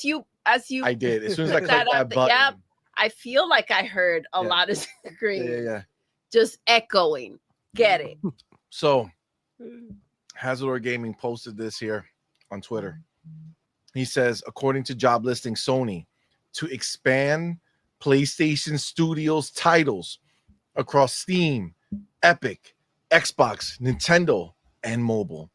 you I did. As soon as I put clicked that button. yep, I feel like I heard a lot of screams. Yeah. Just echoing. Get it. So Hazardor Gaming posted this here on Twitter. He says, according to job listing Sony, to expand PlayStation Studios titles across Steam, Epic, Xbox, Nintendo, and mobile.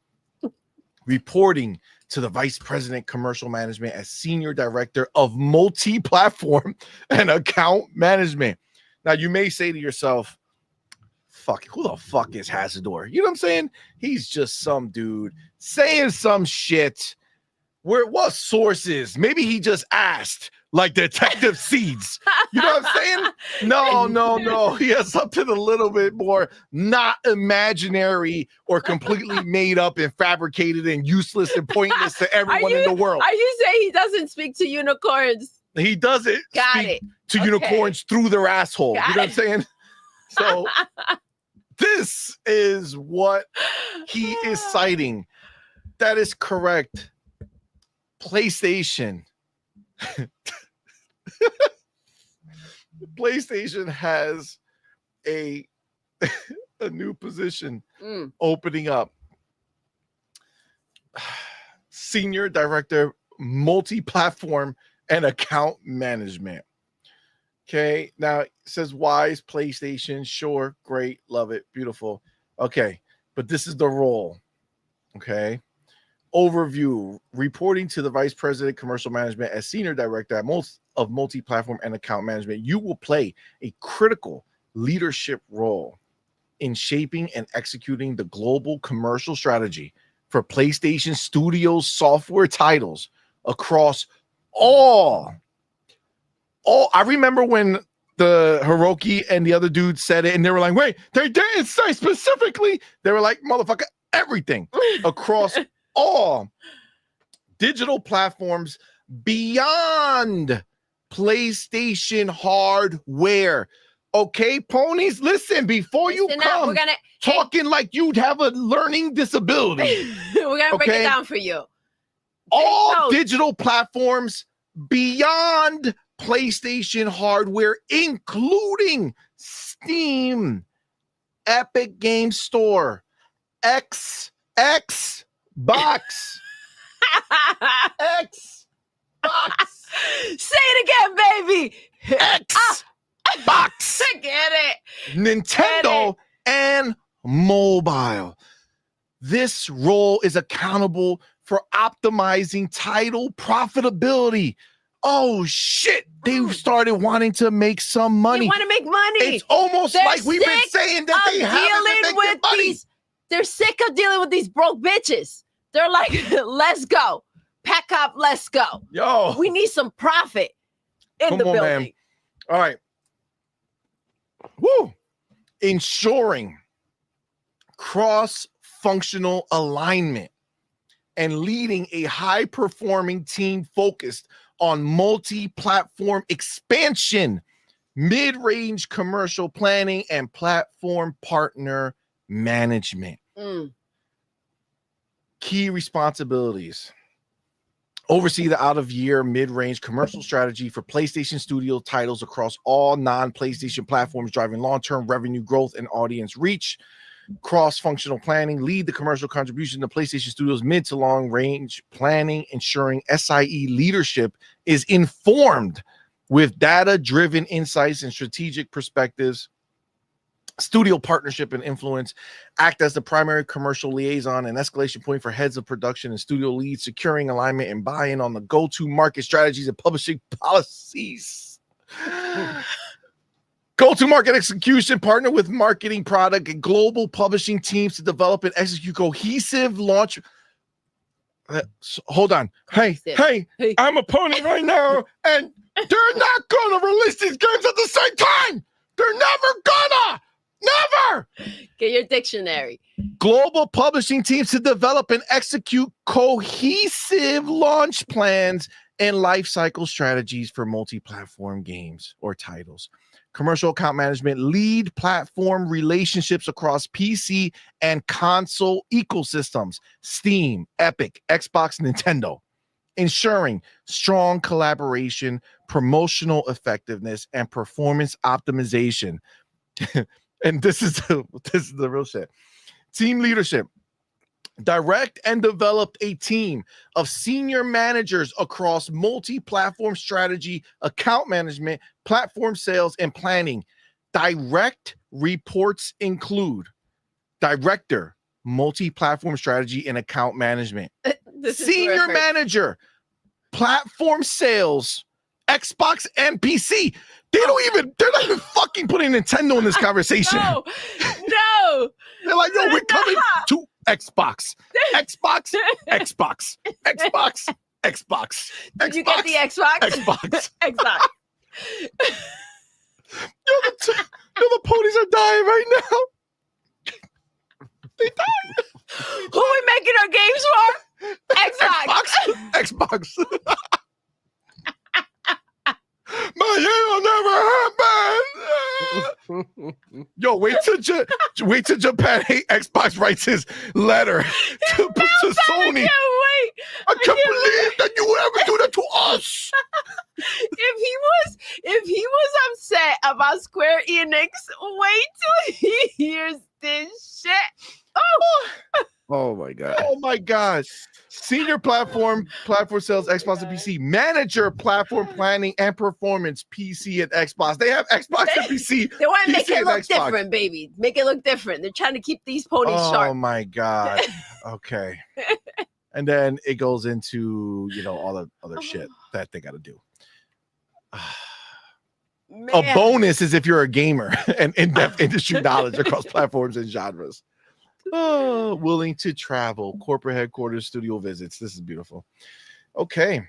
Reporting to the Vice President Commercial Management as Senior Director of Multi-Platform and Account Management. Now, you may say to yourself, fuck, who the fuck is Hazardor? You know what I'm saying? He's just some dude saying some shit. What sources? Maybe he just asked, like Detective Seeds. You know what I'm saying? No. He has something a little bit more not imaginary or completely made up and fabricated and useless and pointless to everyone in the world. Are you saying he doesn't speak to unicorns? He doesn't speak to unicorns through their asshole. You know what I'm saying? So this is what he is citing. That is correct. PlayStation. PlayStation has a new position opening up. Senior Director, Multi-Platform and Account Management. Okay, now it says, why is PlayStation? Sure, great, love it, beautiful. Okay, but this is the role. Okay. Overview, reporting to the Vice President Commercial Management as Senior Director of Multi-Platform and Account Management, you will play a critical leadership role in shaping and executing the global commercial strategy for PlayStation Studios software titles across all. I remember when the Hiroki and the other dude said it, and they were like, wait, they didn't say specifically. They were like, motherfucker, everything across all digital platforms beyond PlayStation hardware. Okay, ponies, listen, before you come talking like you'd have a learning disability. We're going to break it down for you. All digital platforms beyond PlayStation hardware, including Steam, Epic Game Store, Xbox. Say it again, baby. Xbox. Get it. Nintendo and mobile. This role is accountable for optimizing title profitability. Oh shit, they started wanting to make some money. They want to make money. It's almost like we've been saying that they haven't been making money. They're sick of dealing with these broke bitches. They're like, let's go. Pack up, let's go. Yo. We need some profit in the building. Man. All right. Woo. Ensuring cross-functional alignment and leading a high-performing team focused on multi-platform expansion, mid-range commercial planning, and platform partner management. Key responsibilities. Oversee the out-of-year mid-range commercial strategy for PlayStation Studio titles across all non-PlayStation platforms, driving long-term revenue growth and audience reach. Cross-functional planning. Lead the commercial contribution to PlayStation Studios mid to long-range planning, ensuring SIE leadership is informed with data-driven insights and strategic perspectives. Studio partnership and influence. Act as the primary commercial liaison and escalation point for heads of production and studio leads, securing alignment and buy-in on the go-to-market strategies and publishing policies. Go-to-market execution. Partner with marketing, product, and global publishing teams to develop and execute cohesive launch. Hold on. Hey, I'm a pony right now, and they're not going to release these games at the same time. They're never gonna. Never. Get your dictionary. Global publishing teams to develop and execute cohesive launch plans and lifecycle strategies for multi-platform games or titles. Commercial account management. Lead platform relationships across PC and console ecosystems. Steam, Epic, Xbox, Nintendo. ensuring strong collaboration, promotional effectiveness, and performance optimization. And this is the real shit. Team leadership. Direct and developed a team of senior managers across multi-platform strategy, account management, platform sales, and planning. Direct reports include director, multi-platform strategy, and account management. Senior manager, platform sales, Xbox and PC. They're not even fucking putting Nintendo in this conversation. No. They're like, yo, we're coming to Xbox. Xbox. Did you get the Xbox? Xbox. Xbox. The ponies are dying right now. They dying. Who we making our games for? Xbox. My it'll never happen. Yo, wait till Japan hate Xbox writes his letter to Sony. I can't believe that you would ever do that to us. If he was upset about Square Enix, wait till he hears this shit. Oh my god. Oh my gosh. Senior platform sales, Xbox and PC. Manager platform planning and performance, PC and Xbox. They have Xbox and PC. They want to make it look Xbox. different, baby. Make it look different. They're trying to keep these ponies sharp. Oh my god. Okay. And then it goes into, all the other shit that they got to do. Man. A bonus is if you're a gamer and in-depth industry knowledge across platforms and genres. Oh, willing to travel, corporate headquarters, studio visits. This is beautiful. Okay.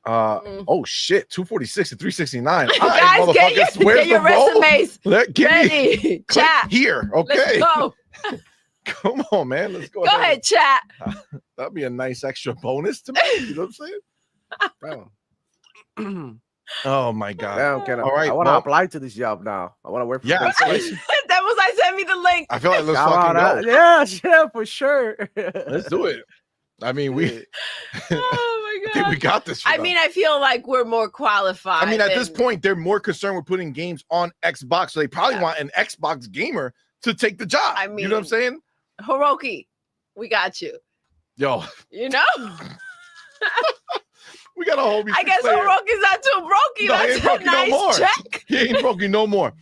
Oh shit, 246 to 369. Oh, guys, get your resumes ready. Chat here. Okay. Let's go. Come on, man. Let's go. Go ahead, chat. That'd be a nice extra bonus to me. You know what I'm saying? Oh my god. All right. I want to apply to this job now. I want to work for PlayStation. That was I sent me the link. I feel like let's fucking go. Yeah, for sure. Let's do it. I mean, we oh my god. We got this. I mean, I feel like we're more qualified. I mean, at this point, they're more concerned with putting games on Xbox, so they probably want an Xbox gamer to take the job. I mean, you know what I'm saying? Hiroki, we got you. Yo. You know? We got a whole. I guess Hiroki's not too brokey. No, That's a nice check. He ain't brokey no more.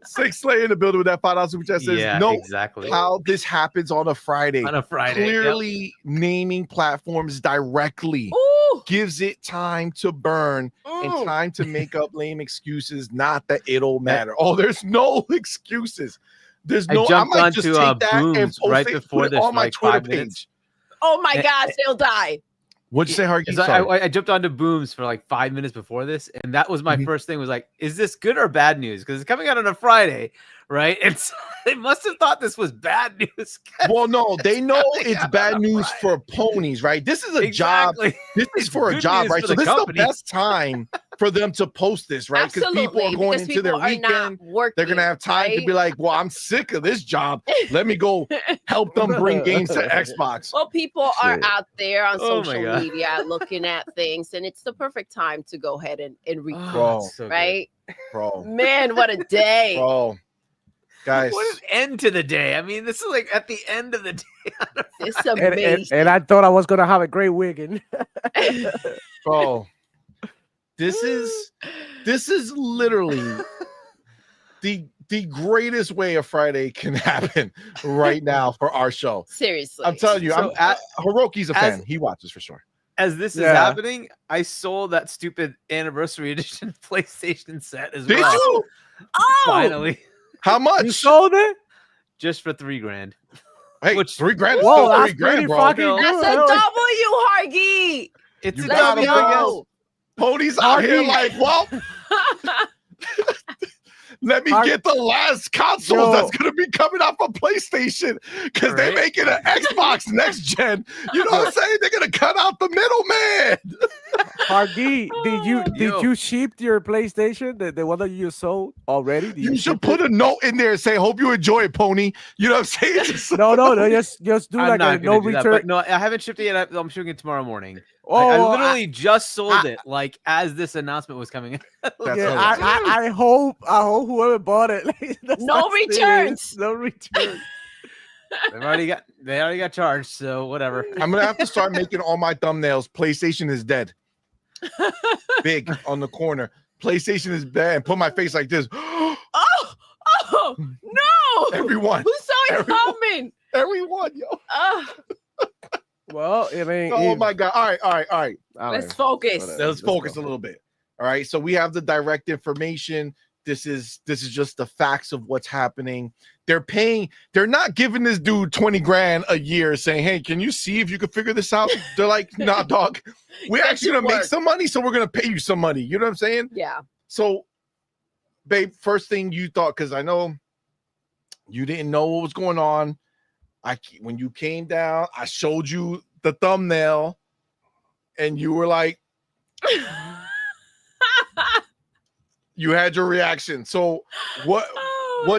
Six Slayer in the building with that $5 super chat says, yeah, no, exactly. How this happens on a Friday. On a Friday. Clearly naming platforms directly gives it time to burn and time to make up lame excuses. Not that it'll matter. Oh, there's no excuses. There's no. I might just take that and post right it, before put it this on my like Twitter 5 minutes. page. Oh my gosh, they'll die. What'd you say, Harky? I jumped onto Booms for like 5 minutes before this, and that was my first thing. Was like, is this good or bad news? Because it's coming out on a Friday, right? And so they must have thought this was bad news. Well, no, they know it's bad news for ponies, right? This is a job. This is for a job, right? So this is the best time for them to post this, right? Because people are going into their weekend. They're gonna have time to be like, well, I'm sick of this job. Let me go help them bring games to Xbox. Well, people are out there on social media looking at things, and it's the perfect time to go ahead and recruit, right? Bro, man, what a day, bro. Guys, what an end to the day. I mean, this is like at the end of the day. It's amazing. And I thought I was gonna have a great weekend. Bro, this is literally the greatest way a Friday can happen right now for our show. Seriously, I'm telling you, Hiroki's a fan. He watches for sure. As this is happening, I sold that stupid anniversary edition PlayStation set as well. Did you? Oh, finally. How much? You sold it? Just for $3,000. Hey, which $3,000 is whoa, still that's $3,000, bro. that's a W, Hargy. It's you a gotta W, I guess. Ponies out here like, well, let me get the last consoles that's going to be coming out for PlayStation because they're making an Xbox next gen. You know what I'm saying? They're going to cut out the middleman. Hargy, did you ship your PlayStation, the one that you sold already? You should put a note in there and say, hope you enjoy it, Pony. You know what I'm saying? No, just do like a no return. No, I haven't shipped it yet. I'm shipping it tomorrow morning. I literally just sold it like as this announcement was coming in. I hope whoever bought it, no returns. No returns. They already got charged, so whatever. I'm gonna have to start making all my thumbnails. PlayStation is dead. Big on the corner. PlayStation is dead, and put my face like this. Oh no! Everyone, who saw it coming? Everyone, yo. Well, I mean, oh my god! All right. Let's focus. Let's focus a little bit. All right. So we have the direct information. This is just the facts of what's happening. They're not giving this dude 20 grand a year saying, hey, can you see if you can figure this out? They're like, nah, dog. We're actually gonna make some money, so we're gonna pay you some money. You know what I'm saying? Yeah. So, babe, first thing you thought, because I know you didn't know what was going on. When you came down, I showed you the thumbnail, and you were like, you had your reaction. So what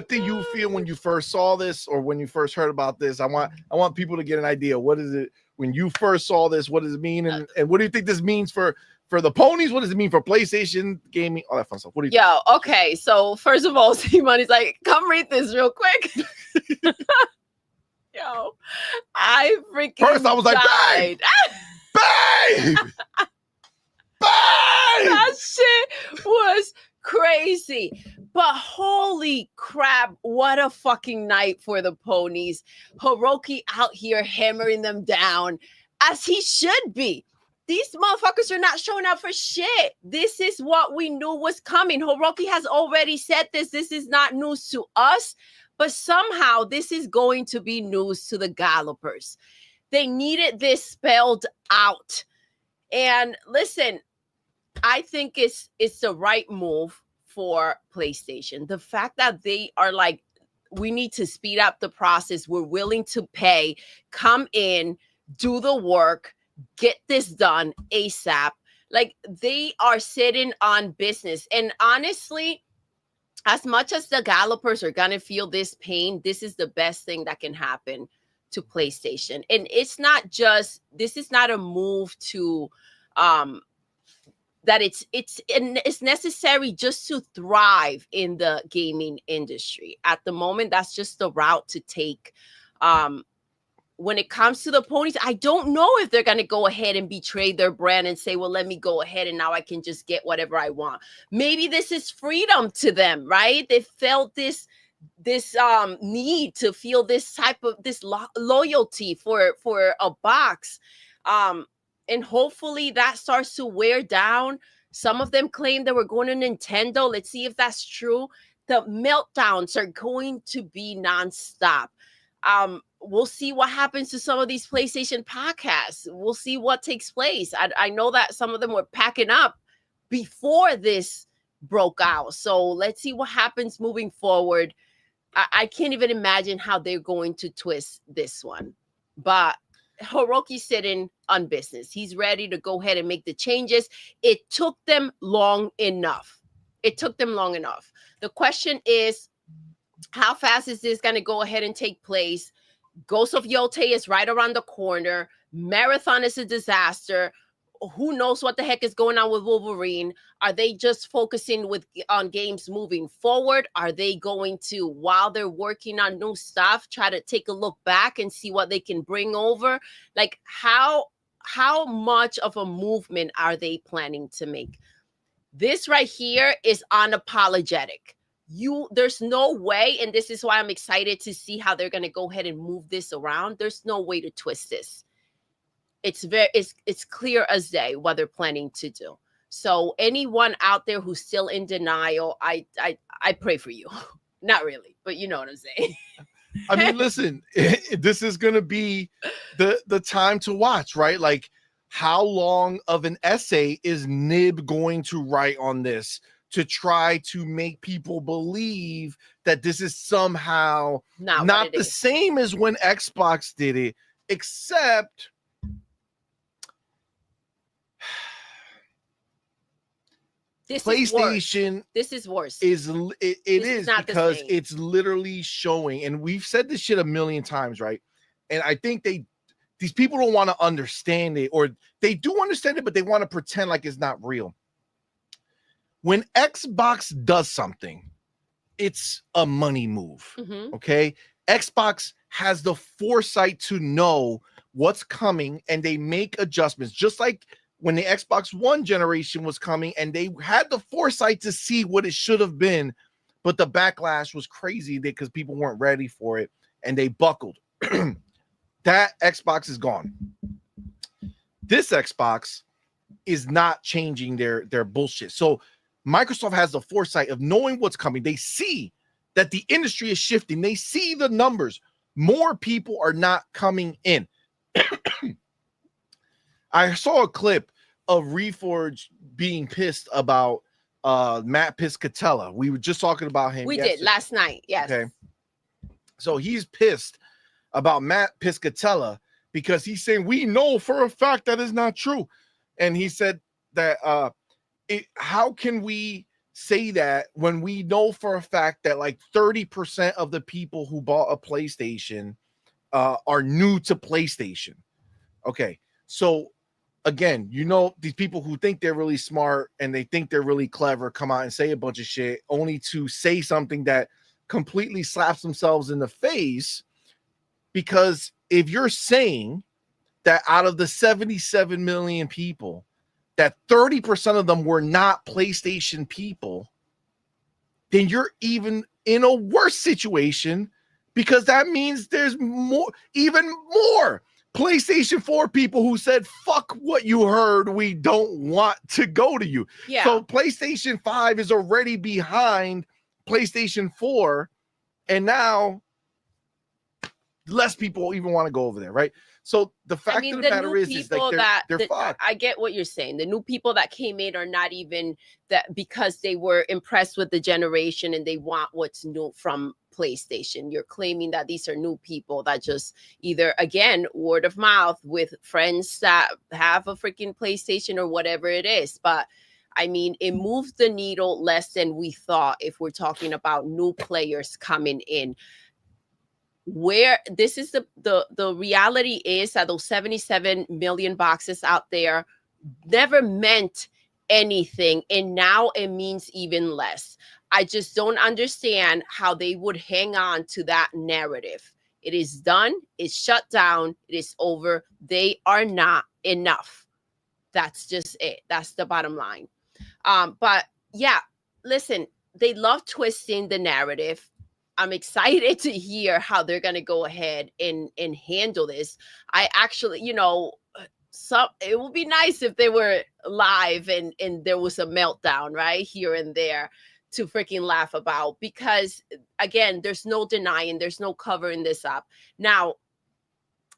do you feel when you first saw this, or when you first heard about this? I want people to get an idea. What is it when you first saw this? What does it mean, and what do you think this means for the ponies? What does it mean for PlayStation gaming? All that fun stuff. What do you think? Okay. So first of all, CMoney's like, come read this real quick. Yo, I freaking first I was like, died. Babe! That shit was crazy. But holy crap, what a fucking night for the ponies. Hiroki out here hammering them down, as he should be. These motherfuckers are not showing up for shit. This is what we knew was coming. Hiroki has already said this. This is not news to us, but somehow this is going to be news to the gallopers. They needed this spelled out. And listen, I think it's the right move for PlayStation. The fact that they are like, we need to speed up the process. We're willing to pay, come in, do the work, get this done ASAP. Like, they are sitting on business. And honestly, as much as the gallopers are going to feel this pain, this is the best thing that can happen to PlayStation. And it's not just, this is not a move to, that it's necessary just to thrive in the gaming industry. At the moment, that's just the route to take. When it comes to the ponies, I don't know if they're going to go ahead and betray their brand and say, well, let me go ahead and now I can just get whatever I want. Maybe this is freedom to them, right? They felt this need to feel this type of loyalty for a box. And hopefully that starts to wear down. Some of them claim they were going to Nintendo. Let's see if that's true. The meltdowns are going to be nonstop. We'll see what happens to some of these PlayStation podcasts. We'll see what takes place. I know that some of them were packing up before this broke out. So let's see what happens moving forward. I can't even imagine how they're going to twist this one. But Hiroki's sitting on business. He's ready to go ahead and make the changes. It took them long enough. The question is, how fast is this going to go ahead and take place? Ghost of Yote is right around the corner. Marathon is a disaster. Who knows what the heck is going on with Wolverine? Are they just focusing on games moving forward? Are they going to, while they're working on new stuff, try to take a look back and see what they can bring over? Like, how much of a movement are they planning to make? This right here is unapologetic. There's no way, and this is why I'm excited to see how they're going to go ahead and move this around. There's no way to twist this. It's clear as day what they're planning to do. So anyone out there who's still in denial, I pray for you. Not really, but you know what I'm saying. I mean, listen, this is going to be the time to watch, right? Like, how long of an essay is Nib going to write on this to try to make people believe that this is somehow not the same as when Xbox did it, except PlayStation this is worse. It is because it's literally showing, and we've said this shit a million times, right? And I think these people don't want to understand it, or they do understand it, but they want to pretend like it's not real. When Xbox does something, it's a money move. Okay. Xbox has the foresight to know what's coming, and they make adjustments, just like when the Xbox One generation was coming, and they had the foresight to see what it should have been, but the backlash was crazy because people weren't ready for it, and they buckled. That Xbox is gone. This Xbox is not changing their bullshit. So Microsoft has the foresight of knowing what's coming. They see that the industry is shifting. They see the numbers. More people are not coming in. I saw a clip of Reforge being pissed about Matt Piscatella. We were just talking about him. We did last night. Yes. Okay. So he's pissed about Matt Piscatella because he's saying we know for a fact that is not true. And he said that how can we say that when we know for a fact that like 30% of the people who bought a PlayStation are new to PlayStation? Okay, so again, you know, these people who think they're really smart and they think they're really clever come out and say a bunch of shit only to say something that completely slaps themselves in the face. Because if you're saying that out of the 77 million people, that 30% of them were not PlayStation people, then you're even in a worse situation, because that means there's even more PlayStation 4 people who said, fuck what you heard, we don't want to go to you. Yeah. So PlayStation 5 is already behind PlayStation 4, and now less people even want to go over there, right? So the fact of the matter is like they're fucked. I get what you're saying. The new people that came in are not even that because they were impressed with the generation and they want what's new from PlayStation. You're claiming that these are new people that just either, again, word of mouth with friends that have a freaking PlayStation or whatever it is. But I mean, it moved the needle less than we thought if we're talking about new players coming in. Where this is the reality is that those 77 million boxes out there never meant anything, and now it means even less. I just don't understand how they would hang on to that narrative. It is done, it's shut down, it is over. They are not enough. That's just it. That's the bottom line. But yeah, listen, they love twisting the narrative. I'm excited to hear how they're going to go ahead and handle this. I actually, you know, it would be nice if they were live and there was a meltdown right here and there to freaking laugh about, because again, there's no denying, there's no covering this up. Now,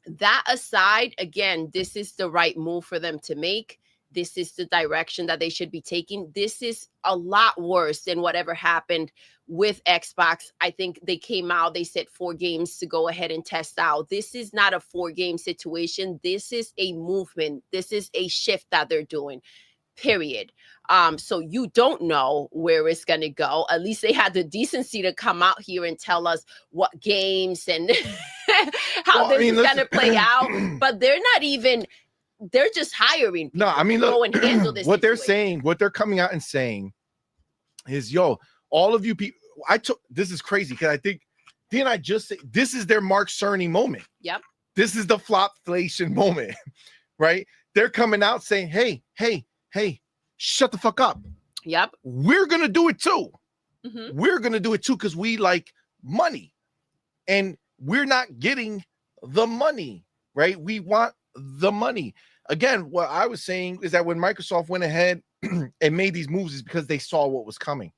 that aside, again, this is the right move for them to make. This is the direction that they should be taking. This is a lot worse than whatever happened with Xbox. I think they came out, they said 4 games to go ahead and test out. This is not a 4-game situation. This is a movement. This is a shift that they're doing, period. So you don't know where it's going to go. At least they had the decency to come out here and tell us what games and how this is going to play out. But they're not even... They're just hiring people. No, I mean, look, go and handle this what they're saying, what they're coming out and saying is, yo, all of you people, this is crazy because I think, didn't I just say this is their Mark Cerny moment? Yep. This is the flopflation moment, right? They're coming out saying, hey, shut the fuck up. Yep. We're going to do it too. Mm-hmm. We're going to do it too because we like money and we're not getting the money, right? We want the money. Again, what I was saying is that when Microsoft went ahead and made these moves is because they saw what was coming.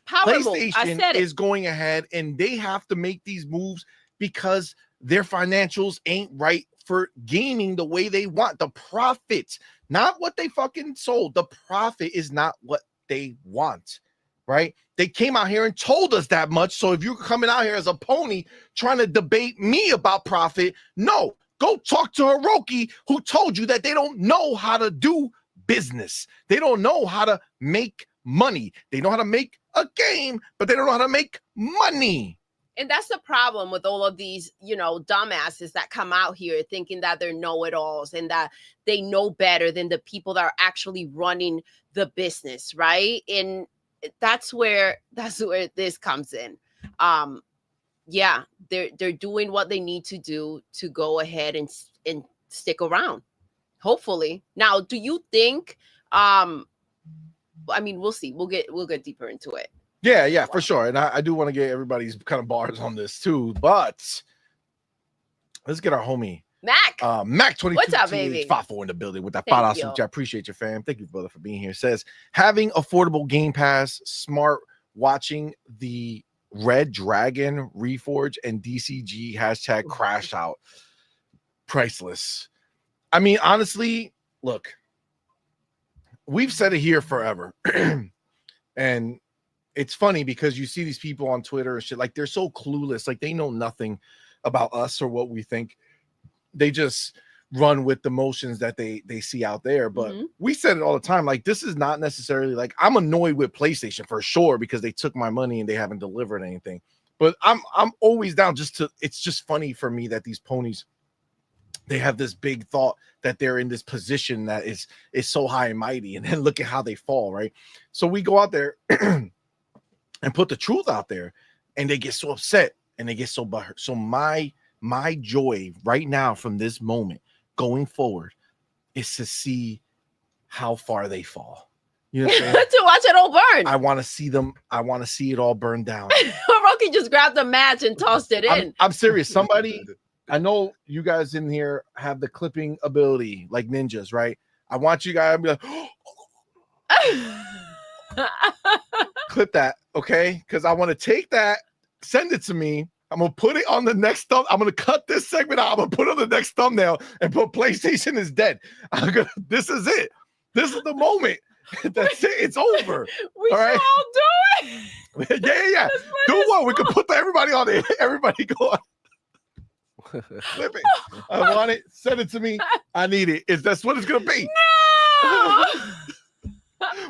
PlayStation is going ahead and they have to make these moves because their financials ain't right for gaming the way they want. The profits, not what they fucking sold. The profit is not what they want, right? They came out here and told us that much. So if you're coming out here as a pony trying to debate me about profit, no. Go talk to Hiroki, who told you that they don't know how to do business. They don't know how to make money. They know how to make a game, but they don't know how to make money. And that's the problem with all of these, dumbasses that come out here thinking that they're know-it-alls and that they know better than the people that are actually running the business, right? And that's where this comes in. Yeah, they're doing what they need to do to go ahead and stick around. Hopefully. Now, do you think? I mean, we'll see. We'll get deeper into it. Yeah, for sure. And I do want to get everybody's kind of bars on this too. But let's get our homie Mac. Mac 22. What's up, baby? 54 in the building with that Thank $5 you. super chat. I appreciate you, fam. Thank you, brother, for being here. Says having affordable Game Pass, smart watching the Red Dragon Reforge and DCG hashtag crash out. Priceless. I mean, honestly, look, we've said it here forever. And it's funny because you see these people on Twitter and shit, like they're so clueless, like they know nothing about us or what we think. They just run with the motions that they see out there. But we said it all the time, like this is not necessarily like I'm annoyed with PlayStation for sure because they took my money and they haven't delivered anything. But I'm always down it's just funny for me that these ponies, they have this big thought that they're in this position that is so high and mighty, and then look at how they fall, right? So we go out there and put the truth out there, and they get so upset and they get so butthurt. So my joy right now from this moment going forward is to see how far they fall. You know what I'm saying? To watch it all burn. I want to see them. I want to see it all burn down. Rocky just grabbed the match and tossed it in. I'm serious. Somebody, I know you guys in here have the clipping ability like ninjas, right? I want you guys to be like, clip that, okay? Because I want to take that, send it to me. I'm gonna put it on the next thumb. I'm gonna cut this segment out. I'm gonna put it on the next thumbnail and put PlayStation is dead. This is it. This is the moment. That's it. It's over. We all should right? all do it. Yeah. Do what? We can put everybody on it. Everybody go on. Flip it. I want it. Send it to me. I need it. That's what it's gonna be. No.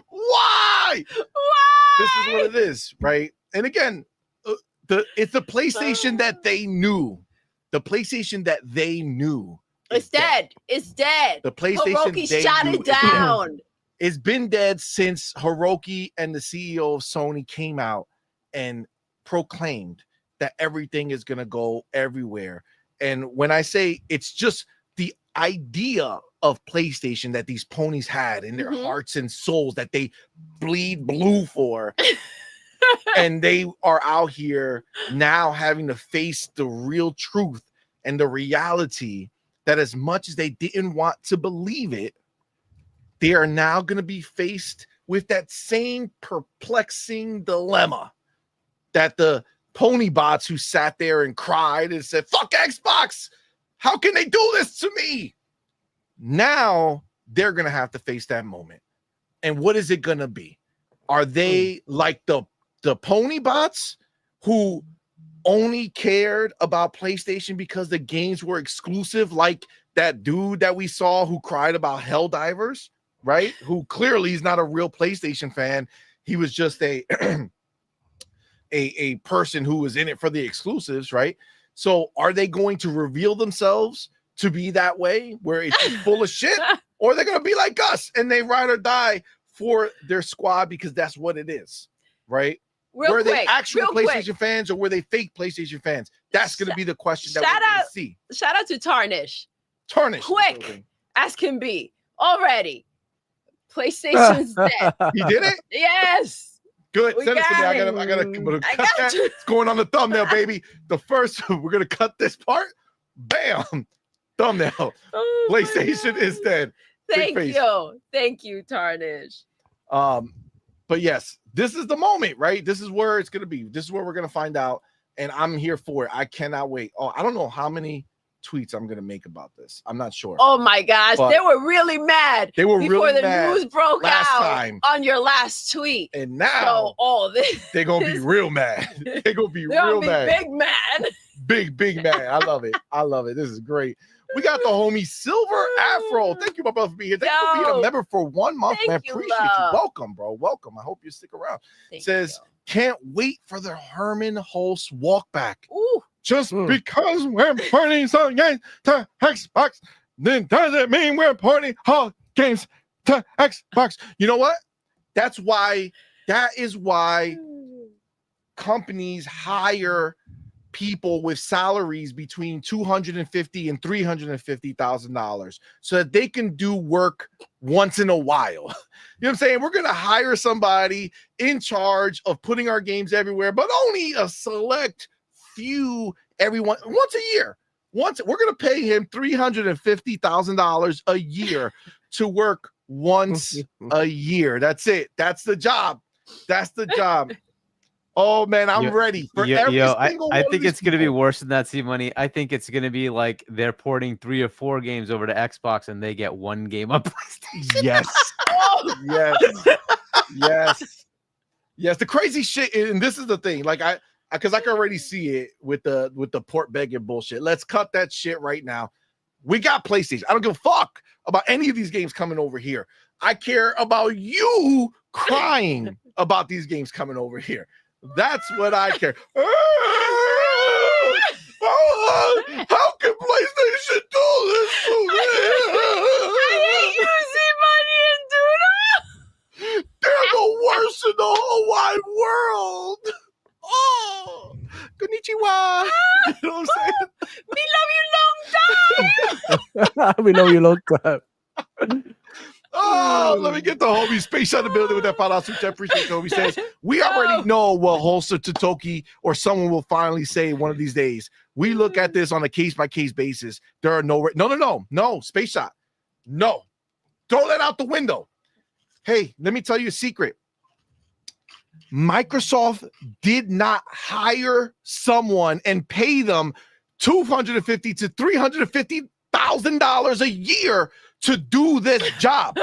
Why? Why? This is what it is, right? And again, it's the PlayStation that they knew. The PlayStation that they knew. It's dead. It's dead. The PlayStation Hiroki they shot knew it down. It's been dead since Hiroki and the CEO of Sony came out and proclaimed that everything is going to go everywhere. And when I say it's just the idea of PlayStation that these ponies had in their hearts and souls that they bleed blue for. And they are out here now having to face the real truth and the reality that as much as they didn't want to believe it, they are now going to be faced with that same perplexing dilemma that the pony bots who sat there and cried and said, fuck Xbox, how can they do this to me? Now they're going to have to face that moment. And what is it going to be? Are they like the pony bots who only cared about PlayStation because the games were exclusive, like that dude that we saw who cried about Helldivers, right? Who clearly is not a real PlayStation fan. He was just a person who was in it for the exclusives, right? So are they going to reveal themselves to be that way where it's just full of shit? Or are they going to be like us and they ride or die for their squad because that's what it is, right? Were they actual PlayStation fans or were they fake PlayStation fans? That's going to be the question that we're going to see. Shout out to Tarnish. Quick as can be. Already. PlayStation's dead. He did it? Yes. Good. Send it to me. I gotta cut that. It's going on the thumbnail, baby. The first, we're going to cut this part. Bam. Thumbnail. Oh, PlayStation is dead. Thank you, Tarnish. But yes, this is the moment, right? This is where it's going to be. This is where we're going to find out. And I'm here for it. I cannot wait. Oh, I don't know how many tweets I'm going to make about this. I'm not sure. Oh my gosh. They were really mad. They were before really the mad news broke out time. On your last tweet. And now they're going to be real mad. They're going to be real mad. Big mad. Big mad. I love it. This is great. We got the homie Silver Afro. Thank you, my brother, for being here. Thank you for being a member for 1 month, man. Appreciate you. Welcome, bro. Welcome. I hope you stick around. Says, can't wait for the Herman Hulse walk back. Ooh. Just because we're putting some games to Xbox, then doesn't mean we're putting all games to Xbox. You know what? That is why companies hire people with salaries between $250,000 and $350,000 so that they can do work once in a while. You know what I'm saying? We're going to hire somebody in charge of putting our games everywhere, but only a select few once a year. We're going to pay him $350,000 a year to work once a year. That's it. That's the job. That's the job. Oh man, I'm ready for every single one. I think it's gonna be worse than that, CMoney. I think it's gonna be like they're porting 3 or 4 games over to Xbox and they get 1 game on PlayStation. Yes. Yes. The crazy shit, and this is the thing. Like because I can already see it with the port begging bullshit. Let's cut that shit right now. We got PlayStation. I don't give a fuck about any of these games coming over here. I care about you crying about these games coming over here. That's what I care. How can PlayStation do this to me? I hate you, CMoney and Doodle. They're the worst in the whole wide world. Oh, konnichiwa. You know what I'm saying? We love you long time. We love you long time. Oh, let me get the homie Space out of the building with that $5 super chat. Appreciate it. Homie says, we already know what Holster Totoki or someone will finally say one of these days. We look at this on a case-by-case basis. There are no, Space Shot. No. Throw that out the window. Hey, let me tell you a secret. Microsoft did not hire someone and pay them $250,000 to $350,000 a year to do this job.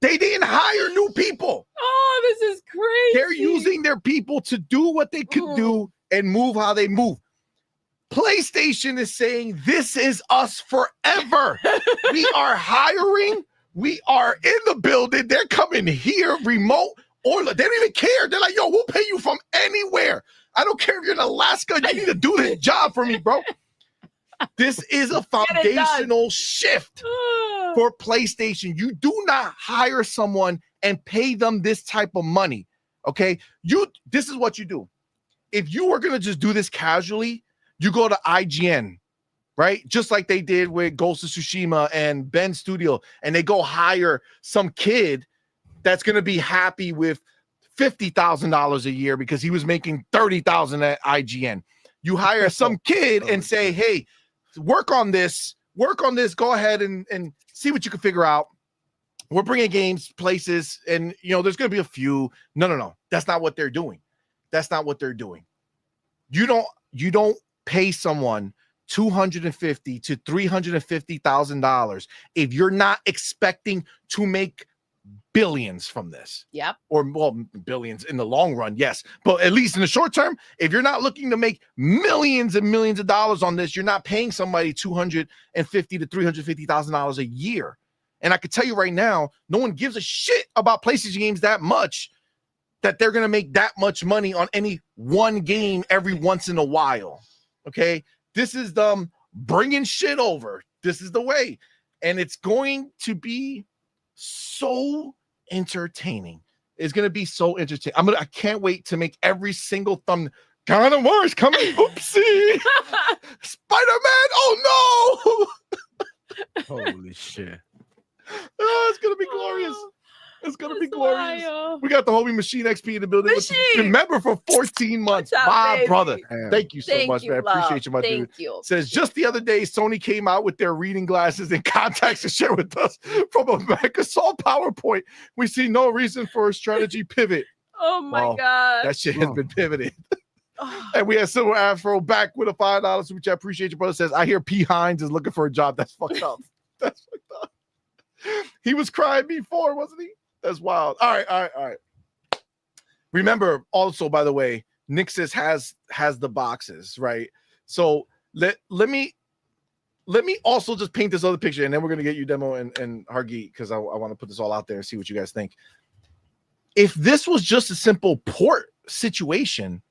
They didn't hire new people. Oh, this is crazy. They're using their people to do what they could do and move how they move. PlayStation is saying this is us forever. We are hiring. We are in the building. They're coming here remote, or they don't even care. They're like, yo, we'll pay you from anywhere. I don't care if you're in Alaska. You need to do this job for me, bro. This is a foundational shift for PlayStation. You do not hire someone and pay them this type of money. Okay. This is what you do. If you were going to just do this casually, you go to IGN, right? Just like they did with Ghost of Tsushima and Ben Studio, and they go hire some kid that's going to be happy with $50,000 a year because he was making $30,000 at IGN. You hire some kid and say, hey, work on this, go ahead and see what you can figure out. We're bringing games, places, and there's going to be a few. No. That's not what they're doing. You don't pay someone $250,000 to $350,000 if you're not expecting to make billions from this. Yep. Or billions in the long run, yes. But at least in the short term, if you're not looking to make millions and millions of dollars on this, you're not paying somebody $250,000 to $350,000 a year. And I can tell you right now, no one gives a shit about PlayStation games that much that they're going to make that much money on any one game every once in a while. Okay? This is them bringing shit over. This is the way. And it's going to be so entertaining. It's going to be so entertaining. I can't wait to make every single thumb. God of War is coming. Oopsie. Spider-Man. Oh, no. Holy shit. Oh, it's going to be glorious. It's going to be glorious. We got the homie Machine XP in the building. Remember for 14 months. My brother. Thank you so much, man. Love. Appreciate you, my dude. Thank you. Says, just the other day, Sony came out with their reading glasses and contacts to share with us from a Microsoft PowerPoint. We see no reason for a strategy pivot. Oh, my God. That shit has been pivoted. And we have Silver Afro back with a $5, which I appreciate. Your brother says, I hear P. Hines is looking for a job. That's fucked up. That's fucked up. He was crying before, wasn't he? That's wild. All right. Remember, also, by the way, Nixis has the boxes, right? So let me let me also just paint this other picture, and then we're gonna get you Demo and Hargeet, because I want to put this all out there and see what you guys think. If this was just a simple port situation,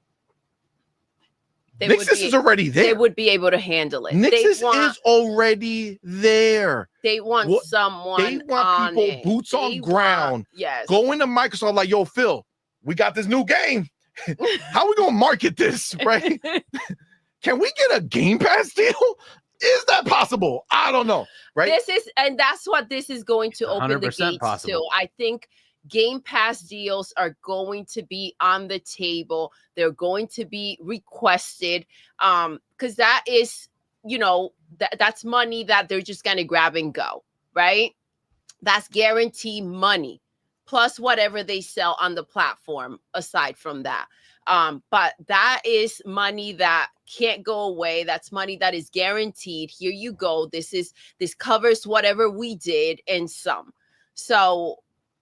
Nixus is already there. They would be able to handle it. Nixus is already there. They want someone. They want people boots on ground. Yes. Go into Microsoft like, yo, Phil, we got this new game. How we gonna market this, right? Can we get a Game Pass deal? Is that possible? I don't know, right? That's what this is going to open the gates possible. to. I think Game Pass deals are going to be on the table. They're going to be requested, because that is, that's money that they're just going to grab and go, right? That's guaranteed money, plus whatever they sell on the platform aside from that. But that is money that can't go away. That's money that is guaranteed. Here you go. This covers whatever we did and some. So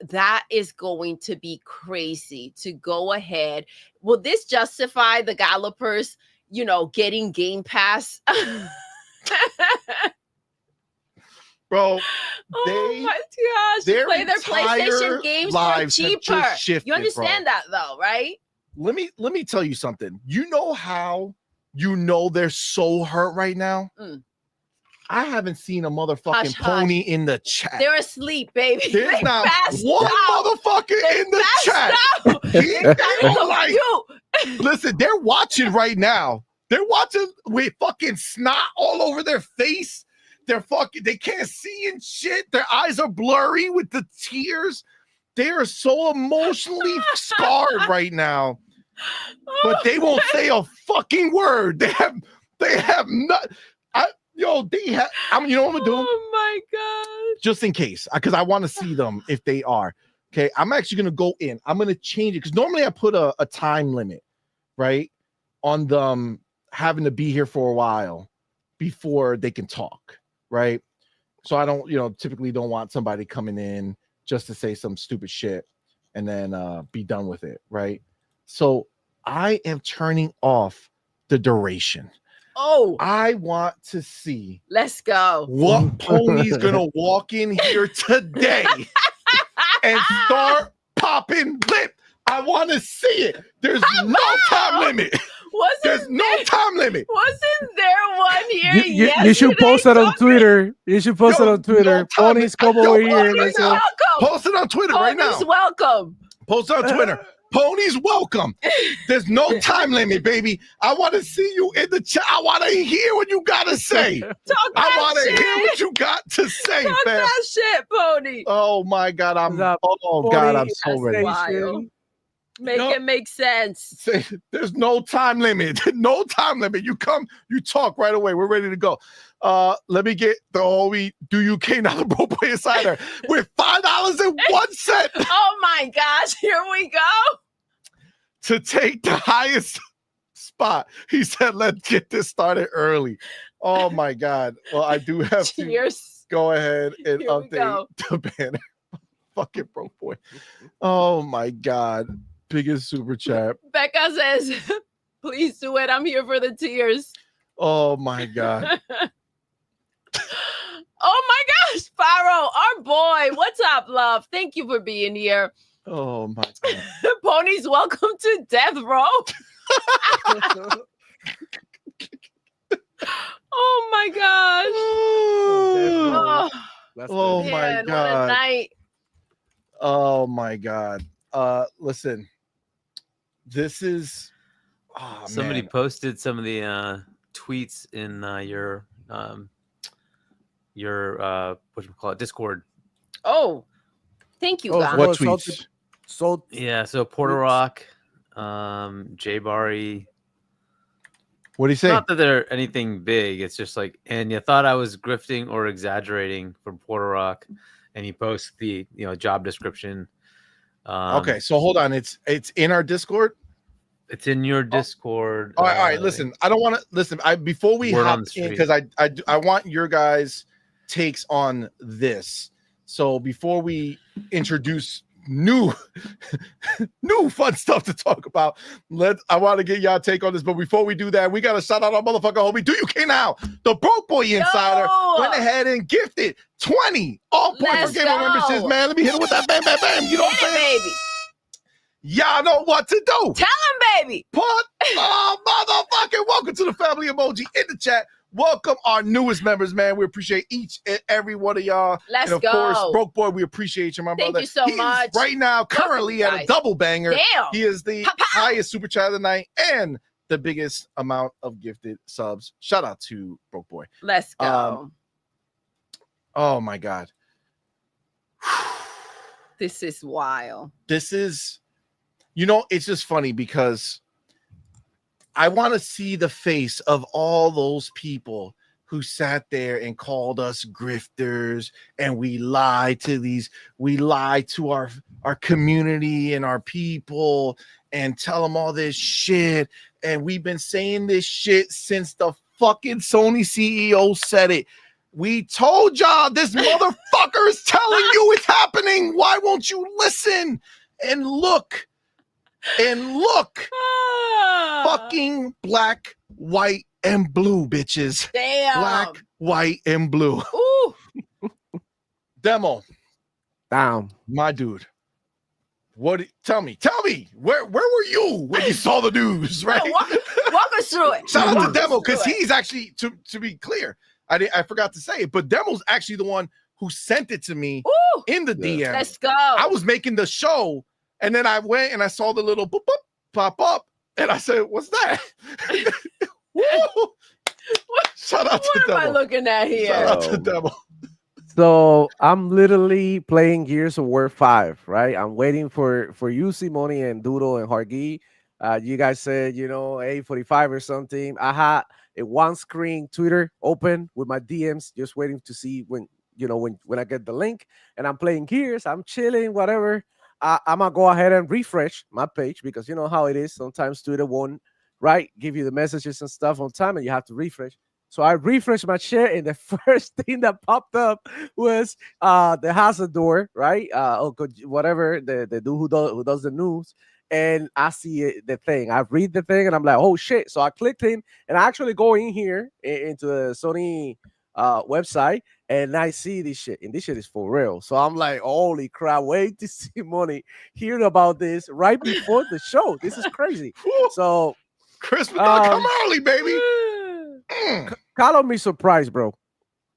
that is going to be crazy to go ahead. Will this justify the developers, getting Game Pass? Bro, oh my gosh, play their PlayStation games for cheaper. Shifted, you understand that though, right? Let me tell you something. You know how they're so hurt right now? I haven't seen a motherfucking pony in the chat. They're asleep, baby. There's not one motherfucker in the chat. Listen, they're watching right now. They're watching with fucking snot all over their face. They can't see and shit. Their eyes are blurry with the tears. They are so emotionally scarred right now. But they won't say a fucking word. They have not. You know what I'm gonna do? Oh my god! Just in case, because I want to see them if they are. Okay, I'm actually gonna go in. I'm gonna change it because normally I put a time limit, right, on them having to be here for a while before they can talk, right? So I don't, typically don't want somebody coming in just to say some stupid shit and then be done with it, right? So I am turning off the duration. Oh, I want to see. Let's go. What pony's gonna walk in here today and start popping lip? I want to see it. There's no time limit. There's no time limit. Wasn't there one here yesterday? You should post it on Twitter. You should post it on Twitter. Ponies, come over here. Post it on Twitter right now. Ponies, welcome. Post it on Twitter. Ponies, welcome. There's no time limit, baby. I want to see you in the chat. I want to hear what you got to say. I want to hear what you got to say, Talk fam. that shit, Pony. Oh my God, I'm so ready. Wild. Make it make sense. There's no time limit. No time limit. You come, you talk right away. We're ready to go. Let me get the Do UK now Bro Boy Insider with $5.01. Oh my gosh, here we go. To take the highest spot. He said, let's get this started early. Oh my God. Well, I do have to go ahead and update the banner. Fucking Bro Boy. Oh my God. Biggest super chat. Becca says, please do it. I'm here for the tears. Oh my God. Oh my gosh, Faro, our boy. What's up, love? Thank you for being here. Oh my God. Ponies, welcome to Death Row. Oh my gosh. Oh my God. What a night. Oh my God. Listen. This is somebody posted some of the tweets in your Discord. Oh, thank you, guys. What tweets? So Porter Rock, Jay Barry. What do you say? Not that they're anything big. It's just like, and you thought I was grifting or exaggerating from Porter Rock, and he posts the job description. Okay, so hold on. It's in our Discord. It's in your Discord. All right. Listen, I don't want to listen. Before we hop in, because I want your guys' takes on this. So before we introduce new new fun stuff to talk about. I want to get y'all take on this, but before we do that, we got to shout out our motherfucker homie. Do you can now? The Broke Boy Insider went ahead and gifted 20 all points for gamer memberships, man. Let me hit it with that bam, bam, bam. You know what I'm saying? Baby. Y'all know what to do. Tell him, baby. Put motherfucking welcome to the family emoji in the chat. Welcome our newest members, man. We appreciate each and every one of y'all. Let's and of go. course, Broke Boy, we appreciate you, my brother. Thank you so much. Right now, currently at a double banger. Damn. He is the highest super chat of the night and the biggest amount of gifted subs. Shout out to Broke Boy. Let's go. Oh my God. This is wild. This is, it's just funny because I want to see the face of all those people who sat there and called us grifters, and we lied to our community and our people and tell them all this shit. And we've been saying this shit since the fucking Sony CEO said it. We told y'all this motherfucker is telling you it's happening. Why won't you listen? And look. Fucking black, white, and blue, bitches. Damn. Black, white, and blue. Ooh. Demo. Down. My dude. Tell me, where were you when you saw the news, right? Walk us through it. Shout out to Demo, because he's actually, to be clear, I forgot to say it, but Demo's actually the one who sent it to me in the DM. Let's go. I was making the show, and then I went and I saw the little boop, boop, pop up, and I said, "What's that?" Shout out to Demo. What am I looking at here? Shout out to Demo. So I'm literally playing Gears of War 5, right? I'm waiting for you, CMoney, and Doodle and Hargi. You guys said, 8:45 or something. I had a one screen Twitter open with my DMs, just waiting to see when I get the link. And I'm playing Gears. I'm chilling, whatever. I'm gonna go ahead and refresh my page because you know how it is. Sometimes Twitter won't give you the messages and stuff on time, and you have to refresh. So I refreshed my shit, and the first thing that popped up was the hazard door, right? Whatever the dude who does the news, and I see the thing. I read the thing, and I'm like, oh shit! So I clicked in, and I actually go in here into the Sony website, and I see this shit, and this shit is for real. So I'm like, holy crap! Wait to see money, hear about this right before the show. This is crazy. So Christmas come early, baby. Call me surprised, bro.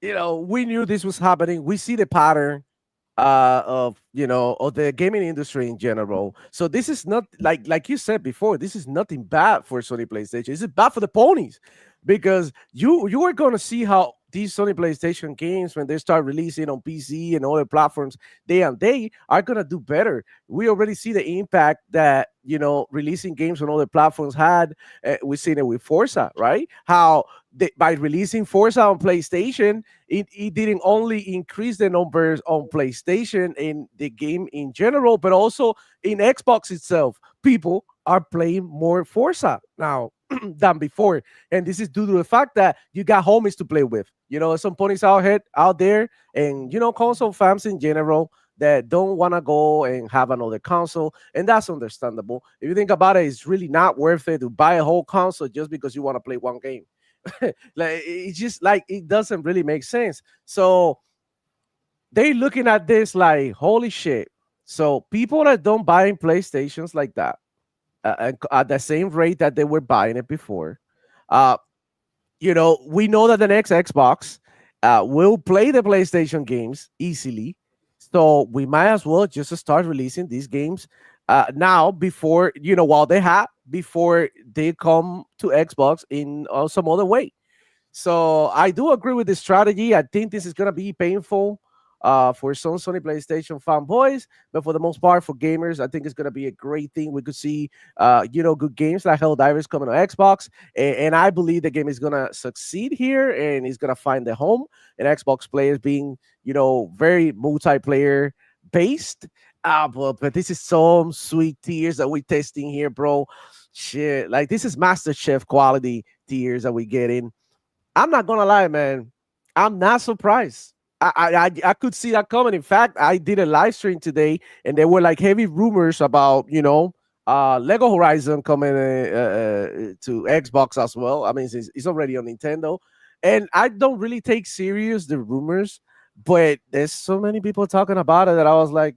We knew this was happening. We see the pattern of the gaming industry in general. So this is not like you said before. This is nothing bad for Sony PlayStation. This is bad for the ponies because you are going to see how these Sony PlayStation games, when they start releasing on PC and other platforms day and day, are going to do better. We already see the impact that releasing games on other platforms had. We've seen it with Forza, right? How by releasing Forza on PlayStation, it didn't only increase the numbers on PlayStation in the game in general, but also in Xbox itself. People are playing more Forza now than before, and this is due to the fact that you got homies to play with. Some ponies out there, and console fans in general that don't want to go and have another console, and that's understandable. If you think about it, it's really not worth it to buy a whole console just because you want to play one game. It's just it doesn't really make sense. So they looking at this like, holy shit. So people that don't buy PlayStations like that at the same rate that they were buying it before, we know that the next Xbox will play the PlayStation games easily. So we might as well just start releasing these games now before before they come to Xbox in some other way. So I do agree with this strategy. I think this is going to be painful for some Sony PlayStation fanboys, but for the most part, for gamers, I think it's going to be a great thing. We could see, good games like Helldivers coming on Xbox, and I believe the game is going to succeed here, and it's going to find the home. And Xbox players being, very multiplayer based. But this is some sweet tears that we're testing here, bro. Shit, this is MasterChef quality tears that we get in. I'm not gonna lie, man. I'm not surprised. I could see that coming. In fact, I did a live stream today, and there were like heavy rumors about Lego Horizon coming to Xbox as well. I mean, it's already on Nintendo, and I don't really take serious the rumors, but there's so many people talking about it that I was like,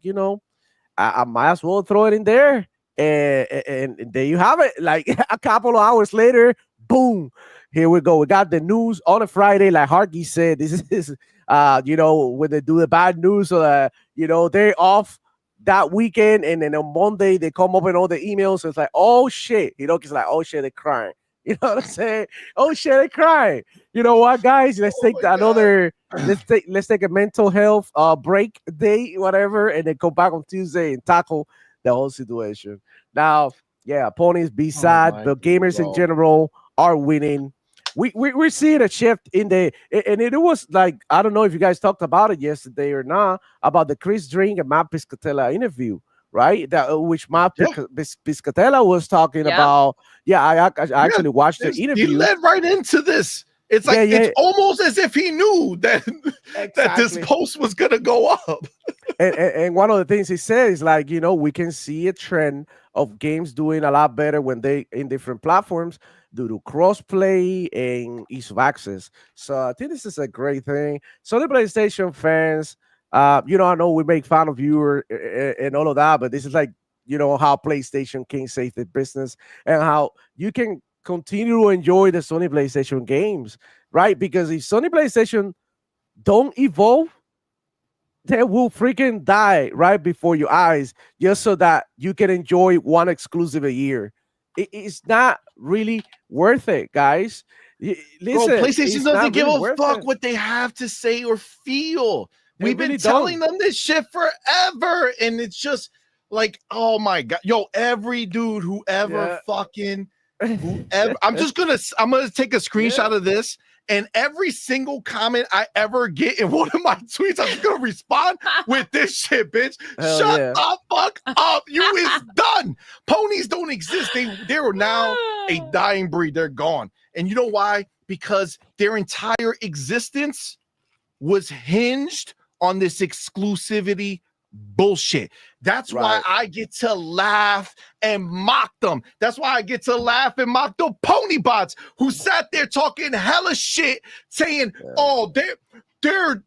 I might as well throw it in there, and there you have it. Like a couple of hours later, boom, here we go. We got the news on a Friday, like Harky said. This is when they do the bad news, so that they're off that weekend, and then on Monday they come up with all the emails. So it's like, oh shit, it's like, oh shit, they're crying. You know what I'm saying? Oh shit, they're crying. You know what, guys? Let's take another. Let's take a mental health break day, whatever, and then come back on Tuesday and tackle the whole situation. Now, yeah, ponies be sad, but gamers in general are winning. We're seeing a shift in and it was like, I don't know if you guys talked about it yesterday or not, about the Chris Drink and Matt Piscatella interview, right? Which Matt Piscatella was talking about. Yeah, I actually watched the interview. He led right into this. It's like it's almost as if he knew that that this post was gonna go up. and one of the things he said is like, we can see a trend of games doing a lot better when they in different platforms due to crossplay and ease of access. So I think this is a great thing. So the PlayStation fans, I know we make fun of you and all of that, but this is like, how PlayStation can save the business and how you can continue to enjoy the Sony PlayStation games, right? Because if Sony PlayStation don't evolve, they will freaking die right before your eyes, just so that you can enjoy one exclusive a year. It's not really worth it, guys. Listen, PlayStation doesn't give a fuck what they have to say or feel. We've been telling them this shit forever, and it's just like, oh my god, every dude who ever I'm gonna take a screenshot of this, and every single comment I ever get in one of my tweets, I'm just gonna respond with this shit, bitch. Shut the fuck up. You is done. Ponies don't exist. They're now a dying breed. They're gone. And you know why? Because their entire existence was hinged on this exclusivity bullshit. That's why I get to laugh and mock them. That's why I get to laugh and mock the pony bots who sat there talking hella shit, saying, "Oh, they're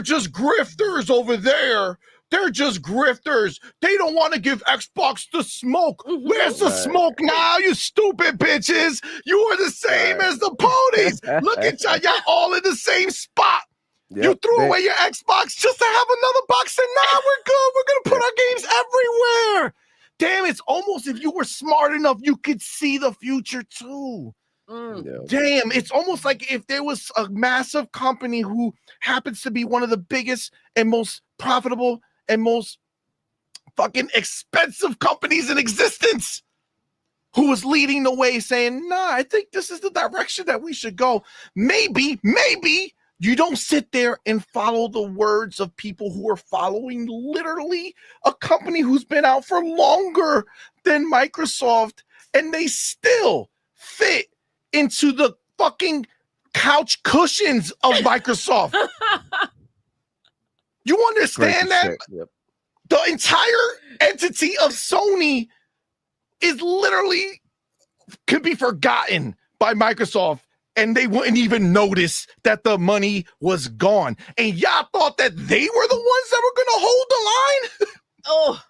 just grifters over there. They're just grifters. They don't want to give Xbox the smoke. Where's the smoke now, you stupid bitches? You are the same as the ponies. Look at y'all all in the same spot. You threw away your Xbox just to have another box, and now we're good. We're going to put our games everywhere. Damn, it's almost if you were smart enough, you could see the future too. Damn, it's almost like if there was a massive company who happens to be one of the biggest and most profitable and most fucking expensive companies in existence, who was leading the way saying, nah, I think this is the direction that we should go. Maybe you don't sit there and follow the words of people who are following literally a company who's been out for longer than Microsoft, and they still fit into the fucking couch cushions of Microsoft. You understand that? Yep. The entire entity of Sony is literally could be forgotten by Microsoft, and they wouldn't even notice that the money was gone. And y'all thought that they were the ones that were going to hold the line?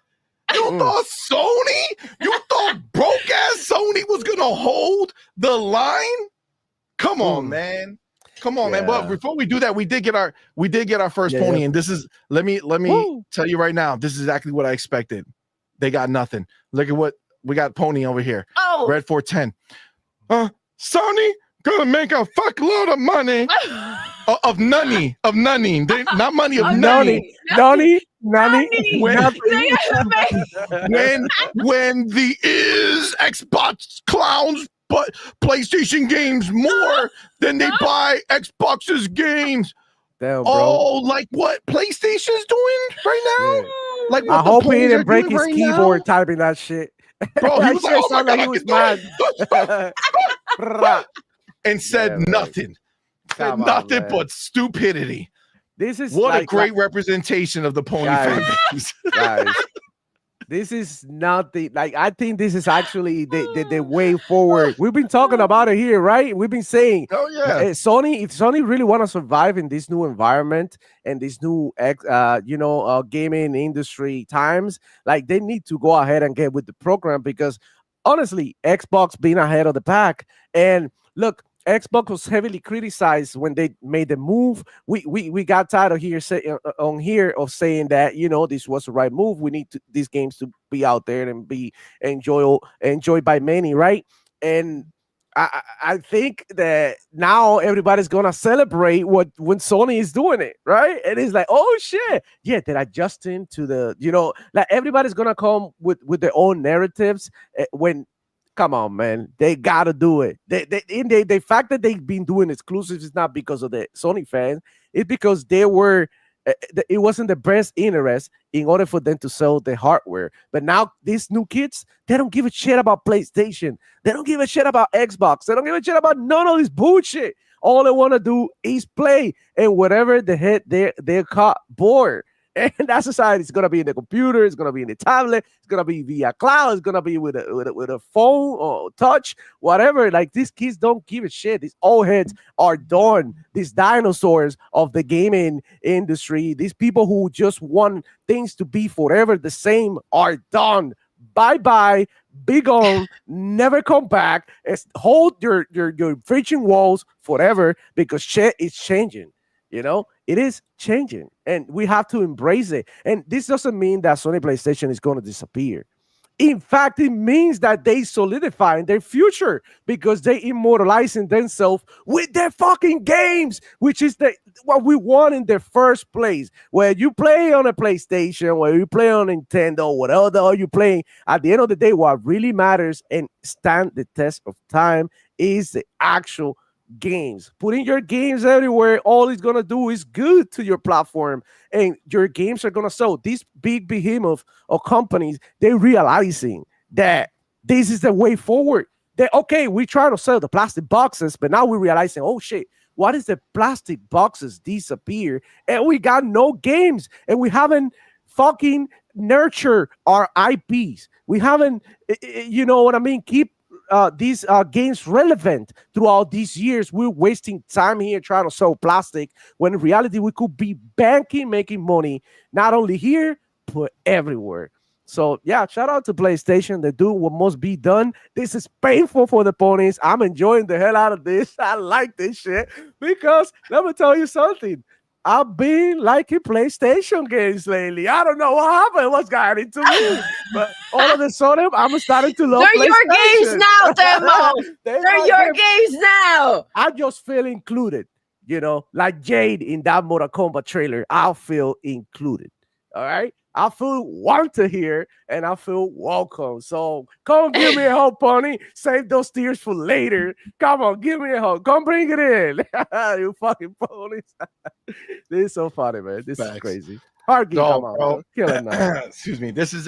You thought Sony? You thought broke-ass Sony was going to hold the line? Come on, man. Come on, man. But before we do that, we did get our first pony, and this is let me tell you right now, this is exactly what I expected. They got nothing. Look at what we got. Pony over here. Red 410. Sony gonna make a fuckload of money of nunny. Not money of nunny. When the Xbox clowns but PlayStation games more than they buy Xbox's games. Damn, bro. Like what PlayStation's doing right now? Yeah. Like what I hope he didn't break his keyboard typing that shit. Bro, he was like, oh my God, he was mad. and said nothing. Said nothing but stupidity. This is what a like, great representation of the pony Guys. fan base. guys. This is not the like. I think this is actually the way forward. We've been talking about it here, right? We've been saying, Oh yeah. Sony. If Sony really want to survive in this new environment and this new, gaming industry times, like they need to go ahead and get with the program because honestly, Xbox being ahead of the pack. And look, Xbox was heavily criticized when they made the move. We got tired of of saying that this was the right move. We need these games to be out there and be enjoyed by many, right? And I think that now everybody's gonna celebrate when Sony is doing it, right? And it's like, oh shit, yeah, they're adjusting to the like everybody's gonna come with their own narratives when. Come on, man. They gotta do it. The fact that they've been doing exclusives is not because of the Sony fans. It's because they were. It wasn't the best interest in order for them to sell the hardware. But now these new kids, they don't give a shit about PlayStation. They don't give a shit about Xbox. They don't give a shit about none of this bullshit. All they want to do is play, and whatever the heck they're caught bored. And that society is gonna be in the computer, it's gonna be in the tablet, it's gonna be via cloud, it's gonna be with a phone or touch, whatever. Like these kids don't give a shit. These old heads are done. These dinosaurs of the gaming industry, these people who just want things to be forever the same are done. Bye, be gone, never come back. Hold your freaking walls forever because shit is changing. It is changing and we have to embrace it. And this doesn't mean that Sony PlayStation is going to disappear. In fact, it means that they solidify their future because they immortalizing themselves with their fucking games, which is what we want in the first place. Where you play on a PlayStation, where you play on Nintendo, whatever the hell you're playing, at the end of the day, what really matters and stand the test of time is the actual games. Putting your games everywhere, all it's gonna do is good to your platform, and your games are gonna sell. These big behemoth of companies, they're realizing that this is the way forward. We try to sell the plastic boxes, but now we're realizing, oh shit, what is the plastic boxes disappear, and we got no games, and we haven't fucking nurtured our IPs. We haven't, you know what I mean? Keep these games relevant throughout these years. We're wasting time here trying to sell plastic when in reality we could be banking, making money, not only here, but everywhere. So yeah, shout out to PlayStation. They do what must be done. This is painful for the ponies. I'm enjoying the hell out of this. I like this shit because let me tell you something. I've been liking PlayStation games lately. I don't know what happened. What's got into me? But all of a sudden, I'm starting to love They're your games now, Demo. They're your games now. I just feel included, like Jade in that Mortal Kombat trailer. I feel included. All right? I feel wanted here and I feel welcome. So come give me a hug, pony. Save those tears for later. Come on, give me a hug. Come bring it in. You fucking ponies. This is so funny, man. This is crazy. Hard game, come on, kill it now. Excuse me. This is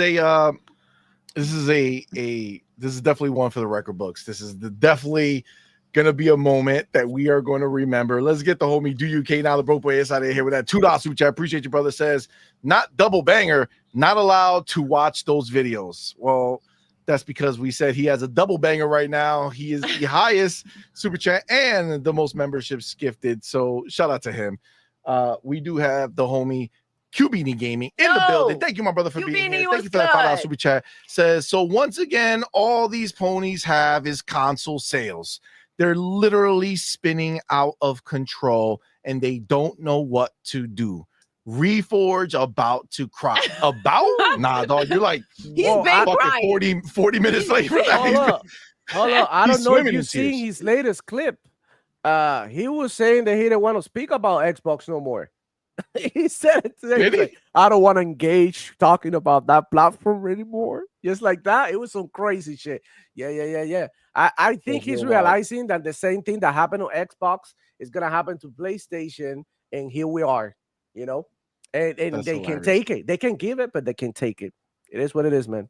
definitely one for the record books. This is definitely gonna be a moment that we are going to remember. Let's get the homie Do UK now the broke boy is out of here with that $2 super chat. Appreciate you, brother. Says not double banger, not allowed to watch those videos. Well, that's because we said he has a double banger right now. He is the highest super chat and the most memberships gifted. So shout out to him. We do have the homie Cubini Gaming in the building. Thank you, my brother, for being here. Thank you for that $5 super chat. Says, so once again, all these ponies have is console sales. They're literally spinning out of control and they don't know what to do. Reforge about to cry. About? Nah, dog. You're like, he's fucking 40 minutes late for that. Hold up. I don't know if you've seen his latest clip. He was saying that he didn't want to speak about Xbox no more. He said it today. Like, I don't want to engage talking about that platform anymore. Just like that. It was some crazy shit. Yeah. I think he's realizing that the same thing that happened on Xbox is going to happen to PlayStation. And here we are, and they can take it. They can give it, but they can take it. It is what it is, man.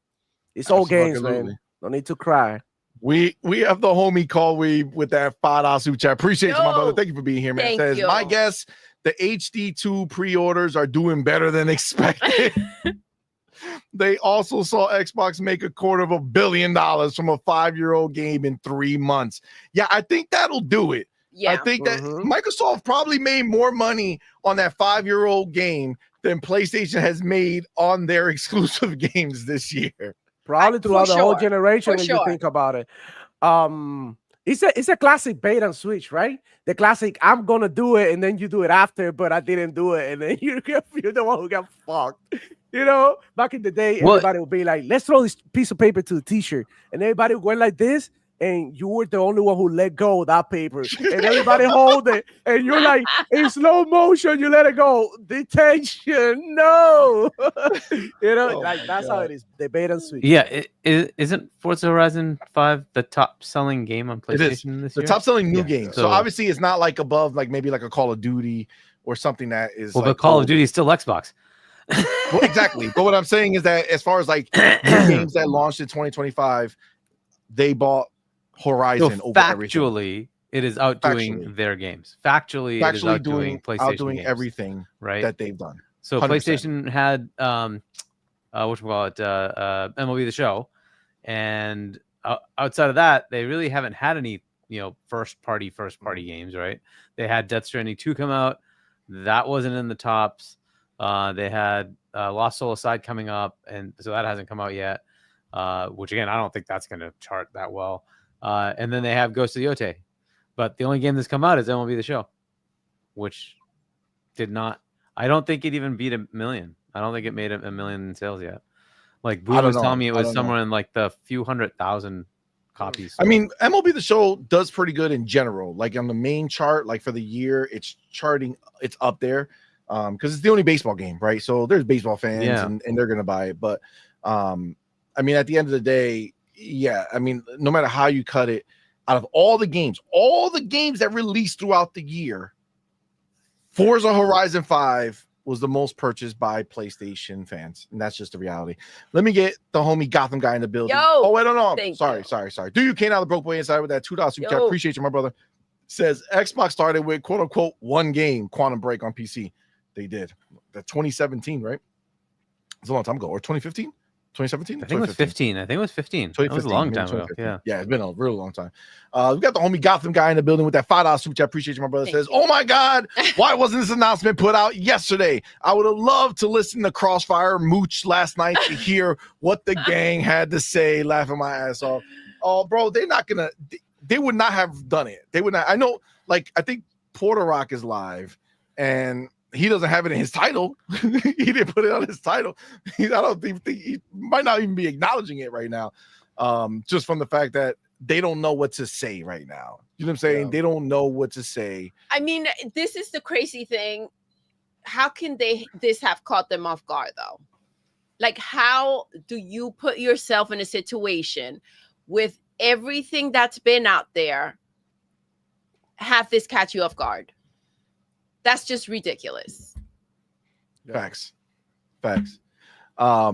It's all games, man. No need to cry. We have the homie call with that $5 super chat. Appreciate you, my brother. Thank you for being here, man. Says my guess, The HD2 pre-orders are doing better than expected. They also saw Xbox make $250 million from a 5-year-old game in 3 months. Yeah, I think that'll do it. Yeah. I think that Microsoft probably made more money on that 5-year-old game than PlayStation has made on their exclusive games this year. Probably throughout the whole generation, For if you think about it. It's a classic bait and switch, right? The classic, I'm gonna do it, and then you do it after, but I didn't do it, and then you're the one who got fucked. You know, back in the day, everybody would be like, let's throw this piece of paper to the t-shirt, and everybody went like this, and you were the only one who let go of that paper, and everybody hold it, and you're like, in slow motion, you let it go. Detention, no. You know, that's how it is. The bait and switch. Yeah, isn't Forza Horizon 5 the top selling game on PlayStation this year? The top selling new game. So obviously it's not like above, like maybe like a Call of Duty or something that is. Well, but Call of Duty is still Xbox. Well, exactly. But what I'm saying is that as far as like new games that launched in 2025, they bought Horizon over factually, it is outdoing their games. Factually, it is outdoing PlayStation outdoing games, everything that they've done. So 100%. PlayStation had MLB The Show, and outside of that, they really haven't had any first party games, right? They had Death Stranding 2 come out, that wasn't in the tops. They had Lost Soul Aside coming up, and so that hasn't come out yet. Which again, I don't think that's going to chart that well. And then they have Ghost of the Yote, but the only game that's come out is MLB The Show, which did not. I don't think it even beat 1 million. I don't think it made 1 million in sales yet. Like Boo was telling me, it was somewhere in like the few 100,000 copies. I mean, MLB The Show does pretty good in general. Like on the main chart, like for the year, it's charting. It's up there because it's the only baseball game, right? So there's baseball fans, and they're gonna buy it. But I mean, at the end of the day. Yeah, I mean, no matter how you cut it, out of all the games that released throughout the year, Forza Horizon 5 was the most purchased by PlayStation fans, and that's just the reality. Let me get the homie Gotham guy in the building. Oh, wait, no. Sorry. Do you came out of the broke boy inside with that $2 super chat? Appreciate you, my brother. Says Xbox started with quote unquote one game, Quantum Break on PC. They did. That 2017, right? It's a long time ago, or 2015. 2017? I think it was 15. I think it was 15. It was a long time ago. Yeah, it's been a real long time. We got the homie Gotham guy in the building with that $5 super chat. Appreciate you, my brother. Says, oh my God, why wasn't this announcement put out yesterday? I would have loved to listen to Crossfire Mooch last night to hear what the gang had to say, laughing my ass off. Oh, bro, they would not have done it. They would not. I know, like, I think Porter Rock is live, and he doesn't have it in his title. He didn't put it on his title. I don't think he might not even be acknowledging it right now. Just from the fact that they don't know what to say right now. You know what I'm saying? Yeah. They don't know what to say. I mean, this is the crazy thing. How can this have caught them off guard though? Like, how do you put yourself in a situation with everything that's been out there, have this catch you off guard? That's just ridiculous. Facts. I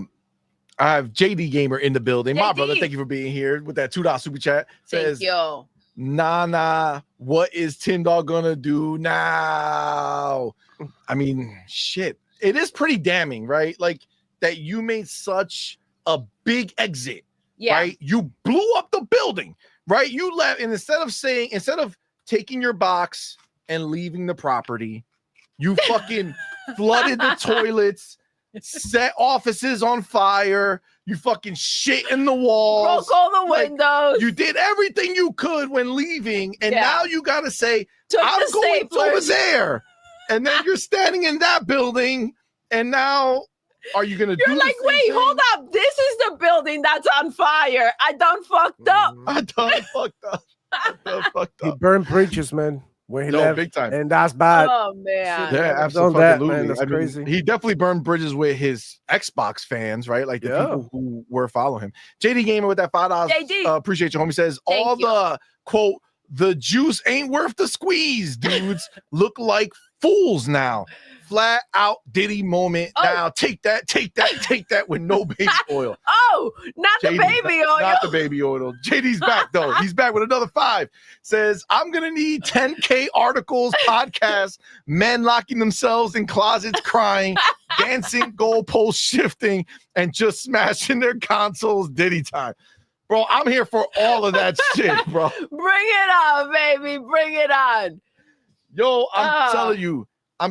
have JD Gamer in the building. JD. My brother, thank you for being here with that $2 super chat. Says, thank you. Nah, what is Tim Dog gonna do now? I mean, shit. It is pretty damning, right? Like that you made such a big exit, right? You blew up the building, right? You left, and instead of taking your box and leaving the property, you fucking flooded the toilets, set offices on fire, you fucking shit in the walls, broke all the windows. You did everything you could when leaving, and now you gotta say, I'm going over there. And then you're standing in that building, and now are you gonna You're like, wait, hold up. This is the building that's on fire. I done fucked up. He burned bridges, man. Where he left, big time, and that's bad. Oh man, yeah, absolutely. Man, that's crazy. He definitely burned bridges with his Xbox fans, right? Like the people who were following him. JD Gamer with that $5. Appreciate you, homie. Says the quote, the juice ain't worth the squeeze. Dudes look like fools now. flat out Diddy moment. Oh. Now take that with no baby oil. Oh, not the JD, baby oil. Not the baby oil. JD's back though. He's back with another 5. Says, I'm gonna need 10K articles, podcasts, men locking themselves in closets crying, dancing, goalpost shifting, and just smashing their consoles. Diddy time. Bro, I'm here for all of that shit, bro. Bring it on, baby. Bring it on. Yo, I'm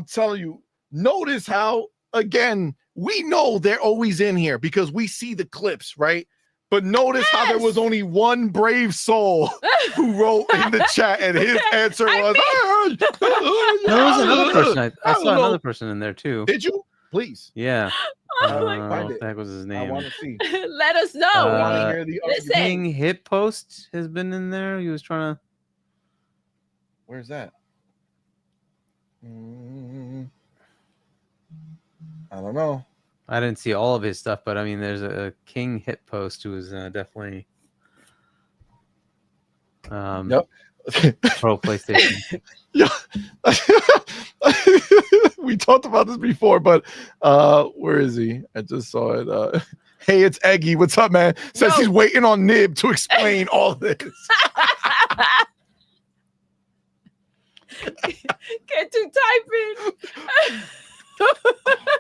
telling you, notice how, again, we know they're always in here because we see the clips, right? But notice how there was only one brave soul who wrote in the chat, and his answer was, There was another person. I saw another person in there too. Did you? Please. Yeah. Oh my God. What the heck was his I name? want to see. Let us know. I want to hear the Listen. King Hit Post has been in there. He was trying to. Where's that? I don't know. I didn't see all of his stuff, but I mean, there's a King Hit Post who was definitely Yep. pro PlayStation. Yeah. We talked about this before, but where is he? I just saw it. Hey, it's Eggy. What's up, man? Says he's waiting on Nib to explain all this. Get to typing.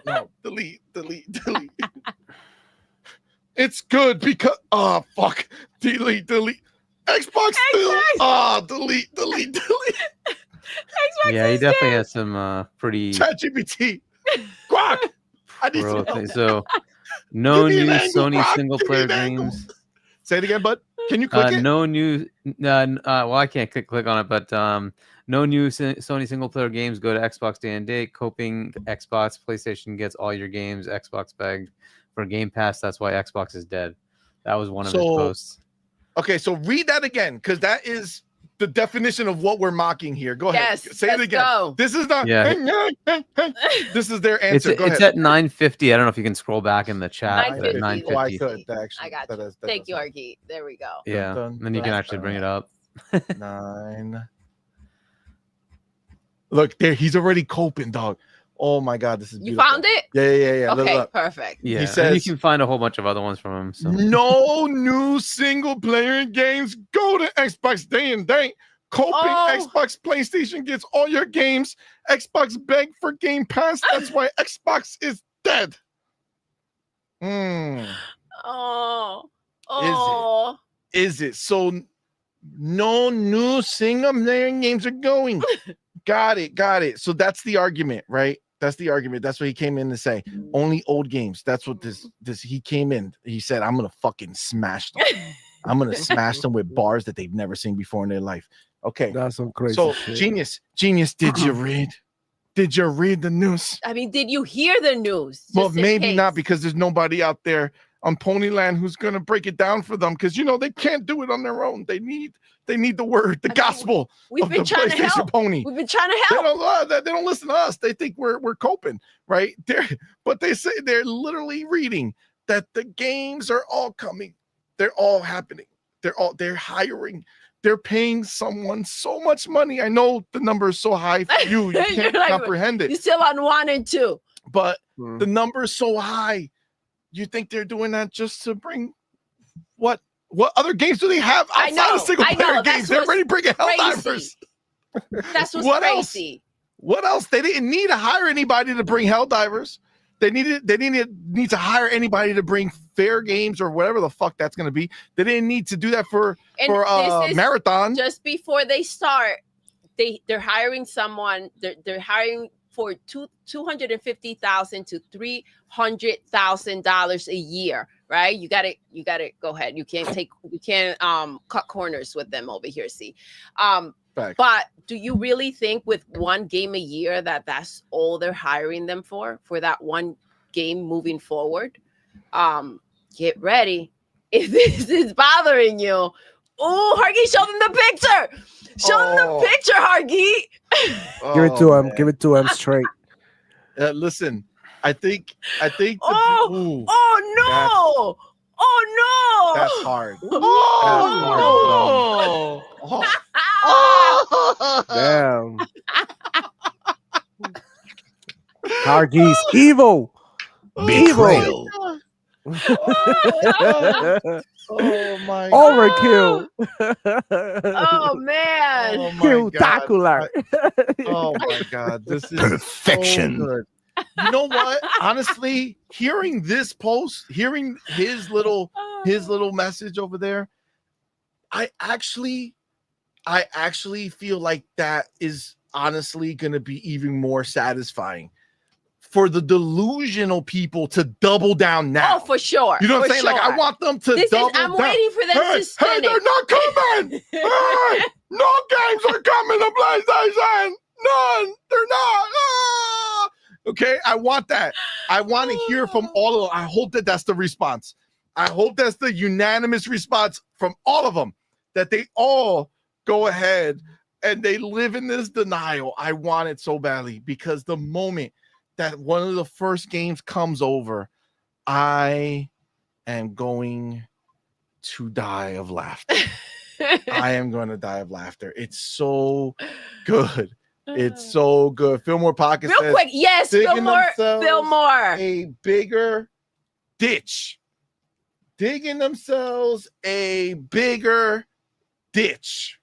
No, delete. It's good because fuck. Delete. Xbox still. Delete. Xbox Yeah, he is definitely dead. has some pretty ChatGPT. Grok. I need pro some help. things. So no Give me new an angle, Sony Grok. single Give me player an angle. games. Say it again, bud. Can you click it? No new. Well, I can't click on it, but no new Sony single player games. Go to Xbox Day and Date. Coping Xbox, PlayStation gets all your games. Xbox begged for Game Pass. That's why Xbox is dead. That was one of his posts. Okay, so read that again, because that is the definition of what we're mocking here. Go ahead. Yes, Say it let's again. go. This is not. Yeah. This is their answer. Go It's ahead. at 9:50. I don't know if you can scroll back in the chat. 9:50. At Oh, 9:50. I could. That actually. I got you. that Thank you, does Argy. There we go. Yeah, Dun, then you can dun, actually bring it up. 9. Look there, he's already coping, dog. Oh my god, this is You beautiful. found it? Yeah. Look, Okay, look. perfect. Yeah, and says- you can find a whole bunch of other ones from him. So No new single player games. Go to Xbox Day and Date. Coping Xbox PlayStation gets all your games. Xbox begged for Game Pass. That's why Xbox is dead. Oh. Is it? So no new single player games are going. Got it. So that's the argument, right? That's the argument. That's what he came in to say. Only old games. That's what this he came in. He said, I'm gonna fucking smash them. I'm gonna smash them with bars that they've never seen before in their life. Okay. That's some crazy So shit. genius, did you read? Did you read the news? I mean, did you hear the news? Well, Just in maybe case. not, because there's nobody out there on Ponyland who's gonna break it down for them, because they can't do it on their own. They need the word, the gospel We've of been the trying to PlayStation help. Pony. We've been trying to They help. don't listen to us. They think we're coping, right? But they say they're literally reading that the games are all coming. They're all happening. They're hiring. They're paying someone so much money. I know the number is so high for you. You You're can't like, comprehend it. You're still on 1 and 2. But the number is so high. You think they're doing that just to bring what other games do they have outside of single player games? They're already bringing Helldivers. That's what's What crazy. What else? They didn't need to hire anybody to bring Helldivers. They need to hire anybody to bring Fair Games or whatever the fuck that's going to be. They didn't need to do that for this is Marathon. Just before they start, they're hiring someone. They're hiring for $250,000 to $300,000 a year, right? You got to go ahead. You can't cut corners with them over here. See, but do you really think with one game a year that's all they're hiring them for that one game moving forward? Get ready. If this is bothering you, Hargy, show them the picture. Show them the picture, Hargy. Give it to him. Man. Give it to him straight. Listen, I think. Oh no! Oh no! That's hard. Damn. Hargis, evil. Betrayal. Oh my Overkill. Oh man. Oh my God. Spectacular. Oh my God. This is Perfection. so good. You know what? Honestly, hearing this post, hearing his little message over there, I actually feel like that is honestly going to be even more satisfying for the delusional people to double down now. Oh, for sure. You know what I'm for saying? Like, I sure. want them to double I'm down. waiting for them to spin Hey, they're it. not coming. Hey, no games are coming to PlayStation. None. They're not. Ah! Okay, I want that. I want to hear from all of them. I hope that that's the response. I hope that's the unanimous response from all of them, that they all go ahead and they live in this denial. I want it so badly, because the moment that one of the first games comes over, I am going to die of laughter. I am going to die of laughter. It's so good. It's so good. Fillmore Pocket Real says, quick. Yes, Fillmore. a bigger ditch. Digging themselves a bigger ditch.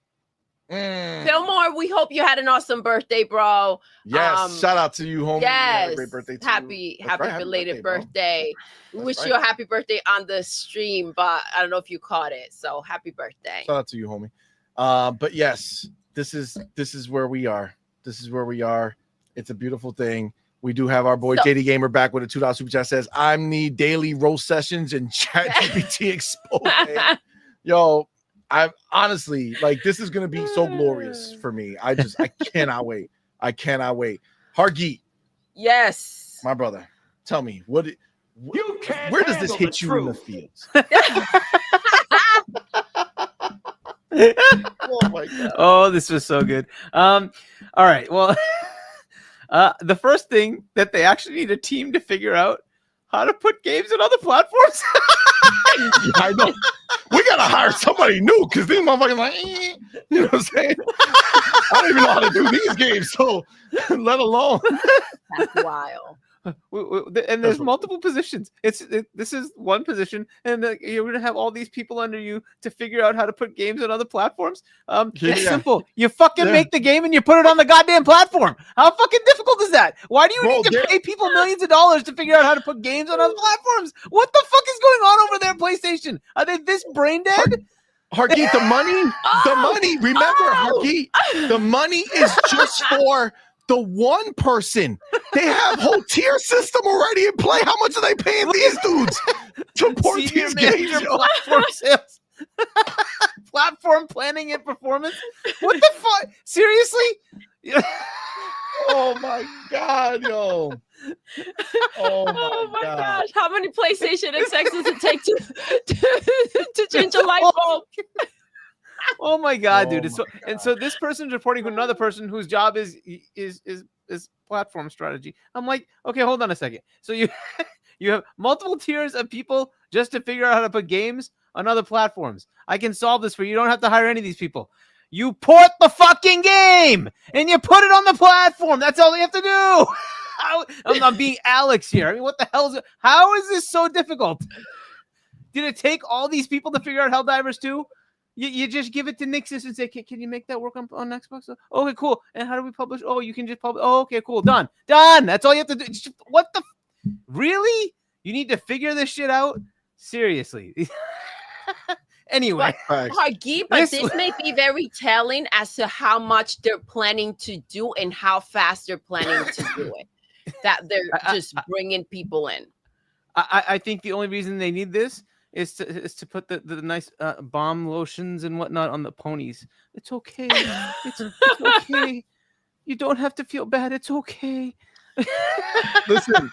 Fillmore, we hope you had an awesome birthday, bro. Yes, shout out to you, homie. You had a Yes, great birthday too. happy belated birthday. We That's wish right. you a happy birthday on the stream, but I don't know if you caught it. So happy birthday. Shout out to you, homie. But yes, this is where we are. This is where we are. It's a beautiful thing. We do have our boy JD Gamer back with a $2 super chat. Says, I'm the daily roast sessions and chat GPT expose. Yo, I'm honestly like, this is gonna be so glorious for me. I cannot wait. I cannot wait. Hargeet, Yes. my brother, tell me where does this hit you in the fields? Oh my God. Oh, this was so good. All right. Well, the first thing that they actually need a team to figure out how to put games on other platforms. I know. We gotta hire somebody new, because these motherfuckers like, you know what I'm saying? I don't even know how to do these games, so let alone. That's wild. And there's multiple positions. This is one position, and you're gonna have all these people under you to figure out how to put games on other platforms. It's simple. You fucking make the game and you put it on the goddamn platform. How fucking difficult is that? Why do you need to pay people millions of dollars to figure out how to put games on other platforms? What the fuck is going on over there, PlayStation? Are they this brain dead? Hargeet, the money. Remember, Hargeet, the money is just for the one person. They have whole tier system already in play. How much are they paying these dudes to port these games? Platform sales, platform planning and performance. What the fuck? Seriously? Oh my God, yo. Oh my gosh. How many PlayStation execs does it take to change a light bulb? Oh my God, dude! So this person's reporting to another person whose job is platform strategy. I'm like, okay, hold on a second. So you have multiple tiers of people just to figure out how to put games on other platforms. I can solve this for you. You don't have to hire any of these people. You port the fucking game and you put it on the platform. That's all you have to do. I'm being Alex here. I mean, what the hell is it? How is this so difficult? Did it take all these people to figure out Helldivers 2? You just give it to Nixus and say, can you make that work on Xbox? Okay, cool. And how do we publish? Oh, you can just publish. Oh, okay, cool. Done. That's all you have to do. What the? Really? You need to figure this shit out? Seriously. Anyway. Hargeet, but this may be very telling as to how much they're planning to do and how fast they're planning to do it. That they're just bringing people in. I think the only reason they need this is to put the nice bomb lotions and whatnot on the ponies. It's okay. It's okay. You don't have to feel bad. It's okay. Listen,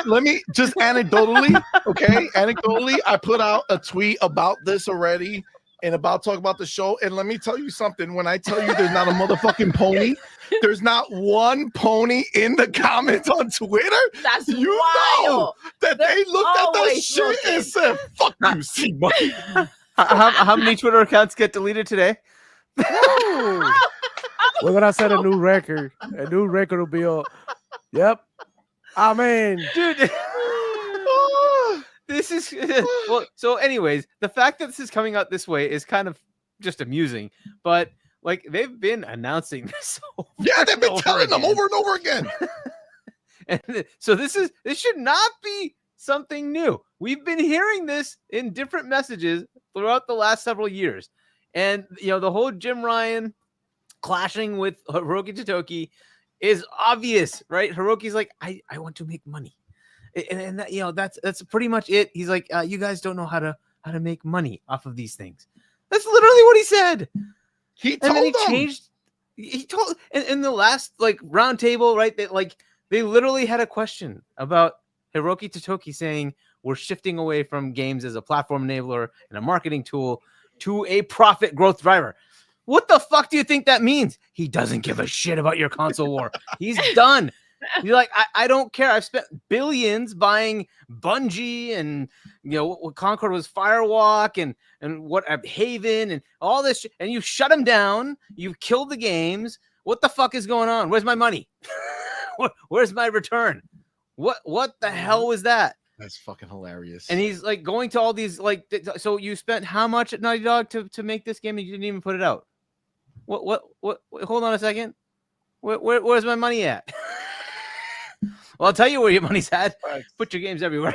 let me just anecdotally, okay? Anecdotally, I put out a tweet about this already and about talking about the show. And let me tell you something. When I tell you there's not a motherfucking pony, there's not one pony in the comments on Twitter. That's you wild. know that they looked at that shit and said, "Fuck you, CMoney." How many Twitter accounts get deleted today? We're gonna set a new record. A new record will be all. Yep. I mean, dude. This is well. So, anyways, the fact that this is coming out this way is kind of just amusing. But like, they've been announcing this. Yeah, they've been telling them again. over and over again. And so this should not be something new. We've been hearing this in different messages throughout the last several years, and the whole Jim Ryan clashing with Hiroki Totoki is obvious, right? Hiroki's like, I want to make money. And that, that's pretty much it. He's like, you guys don't know how to make money off of these things. That's literally what he said. He told them. Changed. He told in the last round table, right? They literally had a question about Hiroki Totoki saying we're shifting away from games as a platform enabler and a marketing tool to a profit growth driver. What the fuck do you think that means? He doesn't give a shit about your console war. He's done. You're like, I don't care. I've spent billions buying Bungie and what Concord was Firewalk and what Haven and all this and you shut them down. You've killed the games. What the fuck is going on? Where's my money? Where's my return? What the hell was that? That's fucking hilarious. And he's like going to all these so you spent how much at Naughty Dog to make this game and you didn't even put it out? What hold on a second. Where's my money at? Well, I'll tell you where your money's at. Put your games everywhere.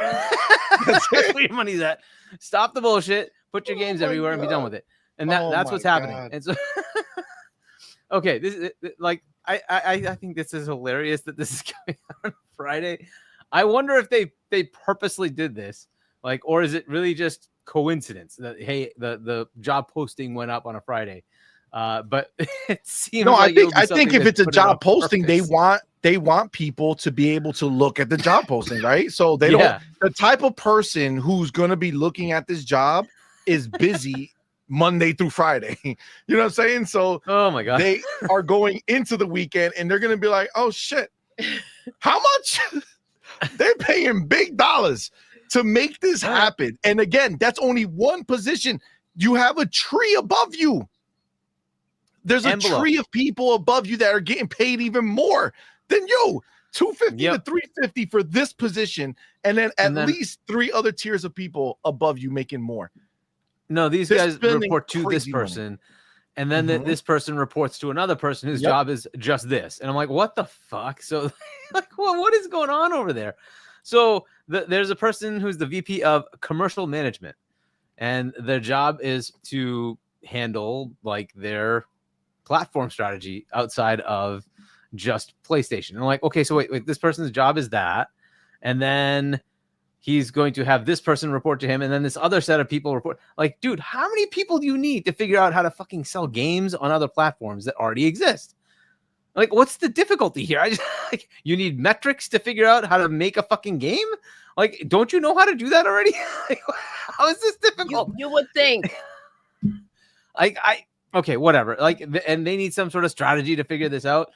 That's where your money's at. Stop the bullshit. Put your games everywhere and be done with it. And that's what's happening. And so, okay, this is I think this is hilarious that this is coming out on Friday. I wonder if they purposely did this, or is it really just coincidence that the job posting went up on a Friday? But it seems I think if it's a job posting, they want people to be able to look at the job posting, right? So they don't. The type of person who's going to be looking at this job is busy Monday through Friday. You know what I'm saying? So oh my god, they are going into the weekend and they're going to be like, oh shit, how much? They're paying big dollars to make this happen. And again, that's only one position. You have a tree above you. There's a tree of people above you that are getting paid even more than you. 250 to 350 for this position, and then at least 3 other tiers of people above you making more. No, these guys report to this person, and then this person reports to another person whose job is just this. And I'm like, what the fuck? So, what is going on over there? So there's a person who's the VP of commercial management, and their job is to handle their platform strategy outside of just PlayStation. And I'm like, okay, so wait, this person's job is that, and then he's going to have this person report to him, and then this other set of people report. Like, dude, how many people do you need to figure out how to fucking sell games on other platforms that already exist? Like, what's the difficulty here? You need metrics to figure out how to make a fucking game? Like, don't you know how to do that already? How is this difficult? You would think. Okay, whatever. And they need some sort of strategy to figure this out.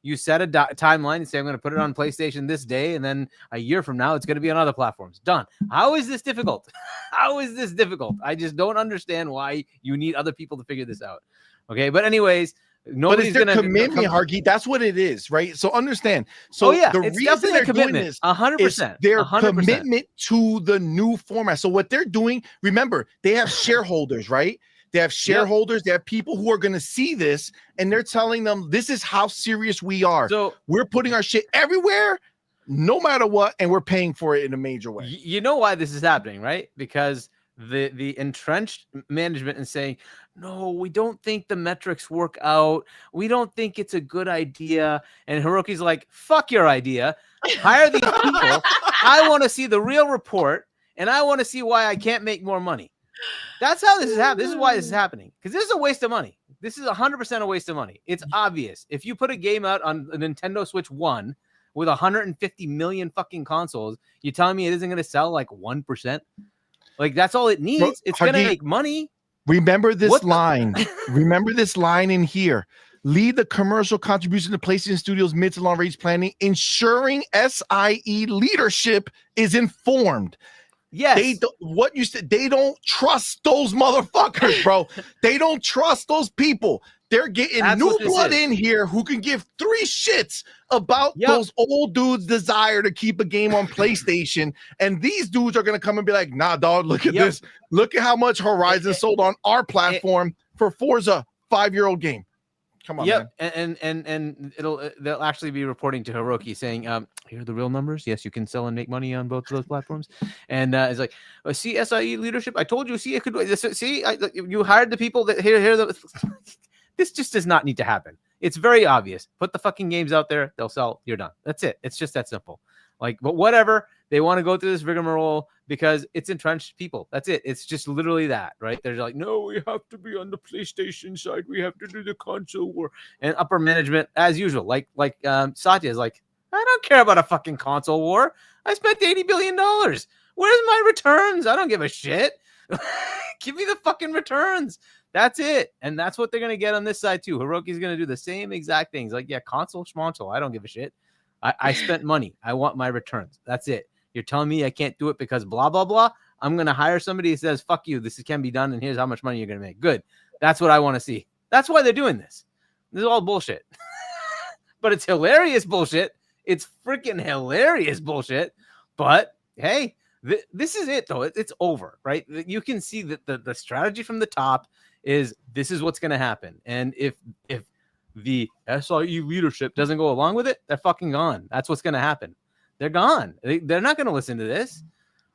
You set a timeline and say, I'm going to put it on PlayStation this day, and then a year from now, it's going to be on other platforms. Done. How is this difficult? How is this difficult? I just don't understand why you need other people to figure this out. Okay, but anyways, nobody's going to commitment, Hargy. That's what it is, right? So understand. So the reason they're doing this 100%, is their 100%. commitment to the new format. So what they're doing, remember, they have shareholders, right? They have shareholders. They have people who are going to see this, and they're telling them this is how serious we are. So we're putting our shit everywhere, no matter what, and we're paying for it in a major way. You know why this is happening, right? Because the entrenched management is saying, no, we don't think the metrics work out. We don't think it's a good idea. And Hiroki's like, fuck your idea. Hire these people. I want to see the real report, and I want to see why I can't make more money. That's how this is happening. This is why this is happening. Because this is a waste of money. This is 100% a waste of money. It's obvious. If you put a game out on a Nintendo Switch 1 with 150 million fucking consoles, you're telling me it isn't going to sell 1%? That's all it needs. Bro, it's going to make money. Remember this line. Remember this line in here. Lead the commercial contribution to PlayStation Studios mid to long range planning, ensuring SIE leadership is informed. Yes. They don't trust those motherfuckers, bro. They don't trust those people. They're getting That's new what this blood is. in here who can give 3 shits about Yep. those old dudes' desire to keep a game on PlayStation. And these dudes are going to come and be like, nah, dog, look at Yep. this. Look at how much Horizon sold on our platform for Forza, 5-year-old game. Come on, man. And they'll actually be reporting to Hiroki saying, here are the real numbers. Yes, you can sell and make money on both of those platforms. And it's like, see, SIE leadership. I told you. See, it could. See, you hired the people that here. This just does not need to happen. It's very obvious. Put the fucking games out there. They'll sell. You're done. That's it. It's just that simple. Like, but whatever. They want to go through this rigmarole because it's entrenched people. That's it. It's just literally that, right? They're like, no, we have to be on the PlayStation side. We have to do the console war. And upper management, as usual, like Satya is like, I don't care about a fucking console war. I spent $80 billion. Where's my returns? I don't give a shit. Give me the fucking returns. That's it. And that's what they're going to get on this side too. Hiroki's going to do the same exact things. Like, yeah, console, schmonsole. I don't give a shit. I spent money. I want my returns. That's it. You're telling me I can't do it because blah, blah, blah. I'm going to hire somebody who says, fuck you. This can be done. And here's how much money you're going to make. Good. That's what I want to see. That's why they're doing this. This is all bullshit. But it's hilarious bullshit. It's freaking hilarious bullshit. But hey, this is it though. It's over, right? You can see that the strategy from the top is this is what's going to happen. And if the SIE leadership doesn't go along with it, they're fucking gone. That's what's going to happen. They're gone. They're not going to listen to this,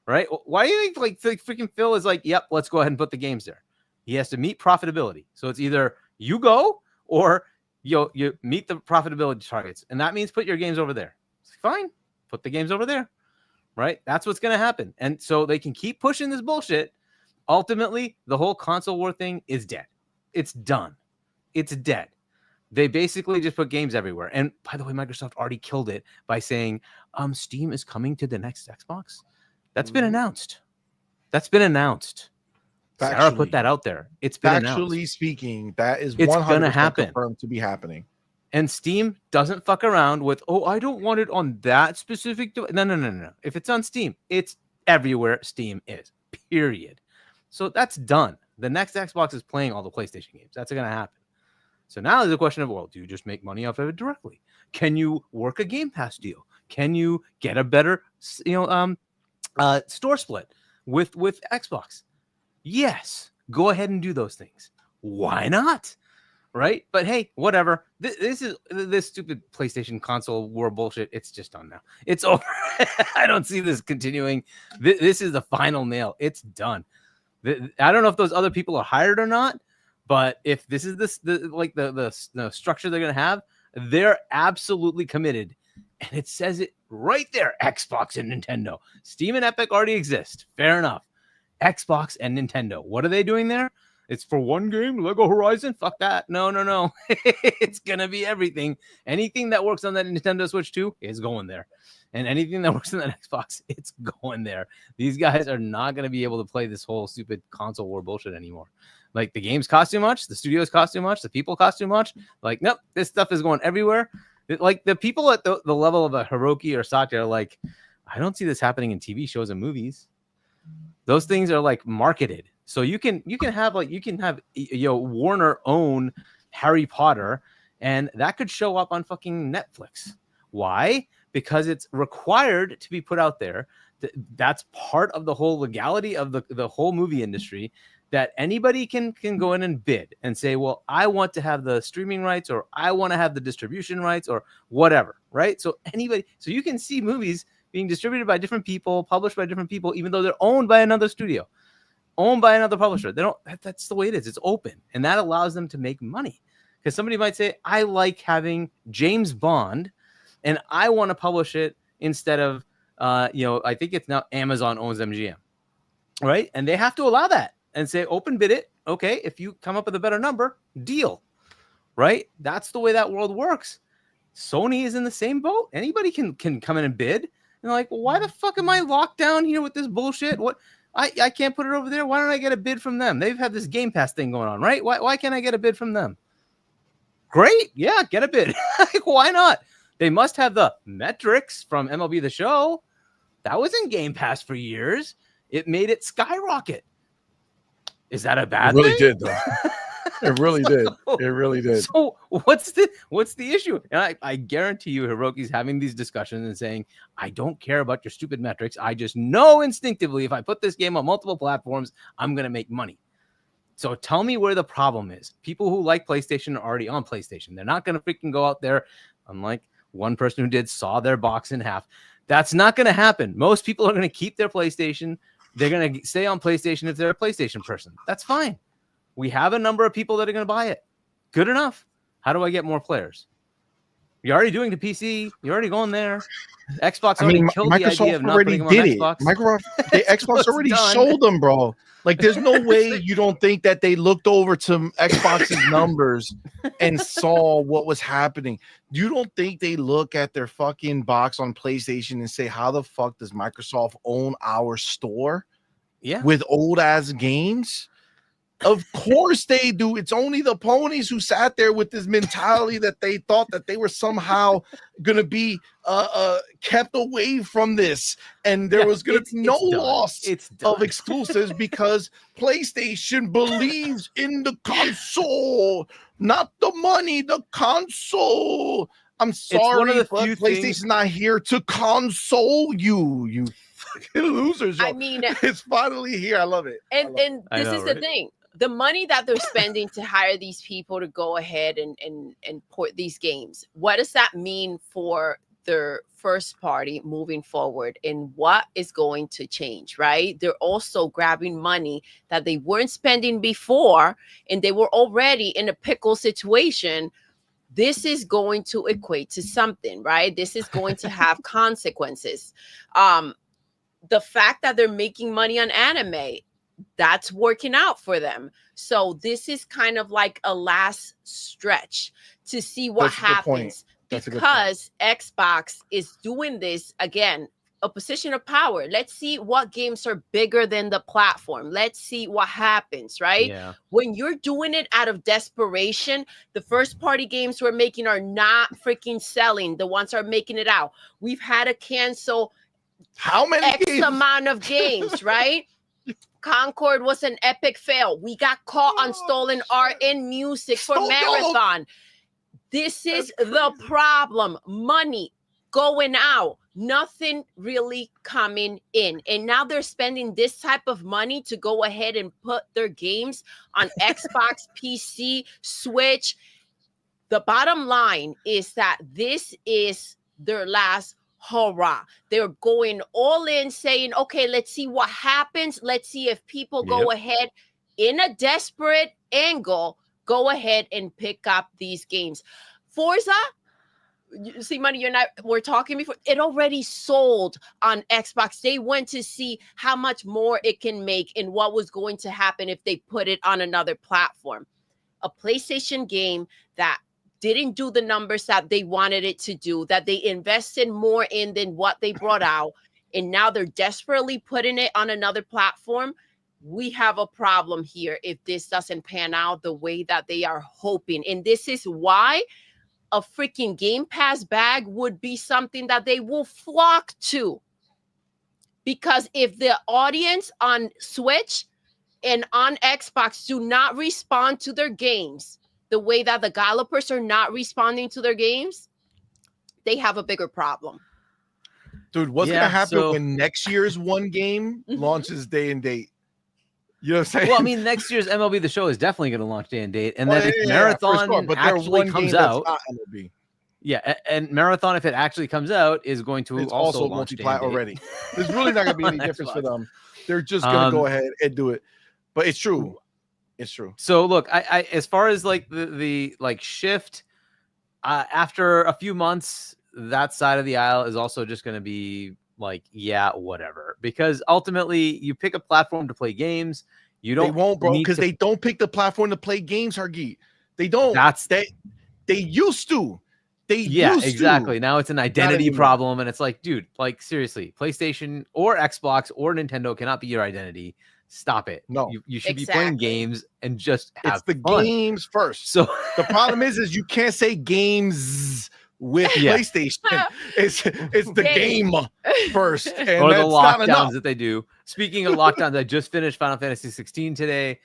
right? Why do you think like freaking Phil is like, yep, let's go ahead and put the games there. He has to meet profitability. So it's either you go or you meet the profitability targets. And that means put your games over there. It's fine. Put the games over there, right? That's what's going to happen. And so they can keep pushing this bullshit. Ultimately, the whole console war thing is dead. It's done. It's dead. They basically just put games everywhere. And by the way, Microsoft already killed it by saying, Steam is coming to the next Xbox. That's been announced. That's been announced. Sarah put that out there. It's been announced. Factually speaking, that is It's 100% gonna happen. confirmed to be happening. And Steam doesn't fuck around with, I don't want it on that specific device. No. If it's on Steam, it's everywhere Steam is, period. So that's done. The next Xbox is playing all the PlayStation games. That's going to happen. So now there's a question of, well, do you just make money off of it directly? Can you work a Game Pass deal? Can you get a better, store split with Xbox? Yes, go ahead and do those things. Why not? Right? But hey, whatever. This stupid PlayStation console war bullshit. It's just done now. It's over. I don't see this continuing. This is the final nail. It's done. I don't know if those other people are hired or not, but if this is the structure they're going to have, they're absolutely committed. And it says it right there. Xbox and Nintendo. Steam and Epic already exist. Fair enough. Xbox and Nintendo. What are they doing there? It's for one game, Lego Horizon? Fuck that. No. It's going to be everything. Anything that works on that Nintendo Switch 2 is going there. And anything that works on that Xbox, it's going there. These guys are not going to be able to play this whole stupid console war bullshit anymore. Like, the games cost too much. The studios cost too much. The people cost too much. Like, nope, this stuff is going everywhere. Like, the people at the level of a Hiroki or Satya are like, I don't see this happening in TV shows and movies. Those things are like marketed. So you can have Warner own Harry Potter, and that could show up on fucking Netflix. Why? Because it's required to be put out there. That's part of the whole legality of the whole movie industry, that anybody can go in and bid and say, well, I want to have the streaming rights, or I want to have the distribution rights, or whatever, right? So you can see movies being distributed by different people, published by different people, even though they're owned by another studio, owned by another publisher. That's the way it is. It's open. And that allows them to make money. Because somebody might say, I like having James Bond, and I want to publish it instead of, I think it's now Amazon owns MGM, right? And they have to allow that and say, open bid it. Okay, if you come up with a better number, deal, right? That's the way that world works. Sony is in the same boat. Anybody can come in and bid. And like, well, why the fuck am I locked down here with this bullshit? What? I can't put it over there. Why don't I get a bid from them? They've had this Game Pass thing going on, right? Why can't I get a bid from them? Great. Yeah, get a bid. Like, why not? They must have the metrics from MLB The Show. That was in Game Pass for years. It made it skyrocket. Is that a bad thing? It really did, though. It really did. It really did. So what's the issue? And I guarantee you Hiroki's having these discussions and saying, I don't care about your stupid metrics. I just know instinctively if I put this game on multiple platforms, I'm going to make money. So tell me where the problem is. People who like PlayStation are already on PlayStation. They're not going to freaking go out there, unlike one person who did, saw their box in half. That's not going to happen. Most people are going to keep their PlayStation. They're going to stay on PlayStation if they're a PlayStation person. That's fine. We have a number of people that are going to buy it. Good enough. How do I get more players? You're already doing the PC. You're already going there. Xbox already killed the idea of not putting them on Xbox. Xbox already sold them, bro. Like, there's no way you don't think that they looked over to Xbox's numbers and saw what was happening. You don't think they look at their fucking box on PlayStation and say, how the fuck does Microsoft own our store? Yeah. With old ass games? Of course they do. It's only the ponies who sat there with this mentality that they thought that they were somehow going to be kept away from this, and there was going to be no loss of exclusives because PlayStation believes in the console, not the money, the console. I'm sorry, but PlayStation's not here to console you fucking losers. I mean, it's finally here. I love it. And this is the thing. The money that they're spending to hire these people to go ahead and port these games, what does that mean for their first party moving forward, and what is going to change, right? They're also grabbing money that they weren't spending before, and they were already in a pickle situation. This is going to equate to something, right? This is going to have consequences. The fact that they're making money on anime, that's working out for them. So this is kind of like a last stretch to see what happens, because Xbox is doing this again, a position of power. Let's see what games are bigger than the platform. Let's see what happens, right? Yeah. When you're doing it out of desperation, the first party games we're making are not freaking selling. The ones are making it out. We've had to cancel how many X amount of games, right? Concord was an epic fail. We got caught on stolen art and music for Marathon. This is the problem. Money going out, nothing really coming in. And now they're spending this type of money to go ahead and put their games on Xbox, PC, Switch. The bottom line is that this is their last hurrah. They're going all in, saying, okay, let's see what happens. Let's see if people go ahead in a desperate angle, go ahead and pick up these games. Forza, CMoney, we're talking before, it already sold on Xbox. They went to see how much more it can make and what was going to happen if they put it on another platform. A PlayStation game that didn't do the numbers that they wanted it to do, that they invested more in than what they brought out, and now they're desperately putting it on another platform. We have a problem here if this doesn't pan out the way that they are hoping. And this is why a freaking Game Pass bag would be something that they will flock to. Because if the audience on Switch and on Xbox do not respond to their games the way that the developers are not responding to their games, they have a bigger problem. Dude, what's going to happen when next year's one game launches day and date? You know what I'm saying? Well, I mean, next year's MLB The Show is definitely going to launch day and date. And then if Marathon actually comes out, and Marathon, if it actually comes out, is going to also multiply already. There's really not going to be any difference for them. They're just going to go ahead and do it. But it's true. It's true. So look, I as far as like the like shift, after a few months, that side of the aisle is also just going to be like, yeah, whatever. Because ultimately, you pick a platform to play games. You don't. They won't, bro. Because they don't pick the platform to play games, Hargeet. They don't. They used to. They used exactly. Now it's an identity problem, and it's like, dude, like seriously, PlayStation or Xbox or Nintendo cannot be your identity. Stop it. No, you should be playing games and just have the fun. Games first. So the problem is you can't say games with PlayStation. It's the game first, and or the lockdowns that they do. Speaking of lockdowns, I just finished Final Fantasy 16 today.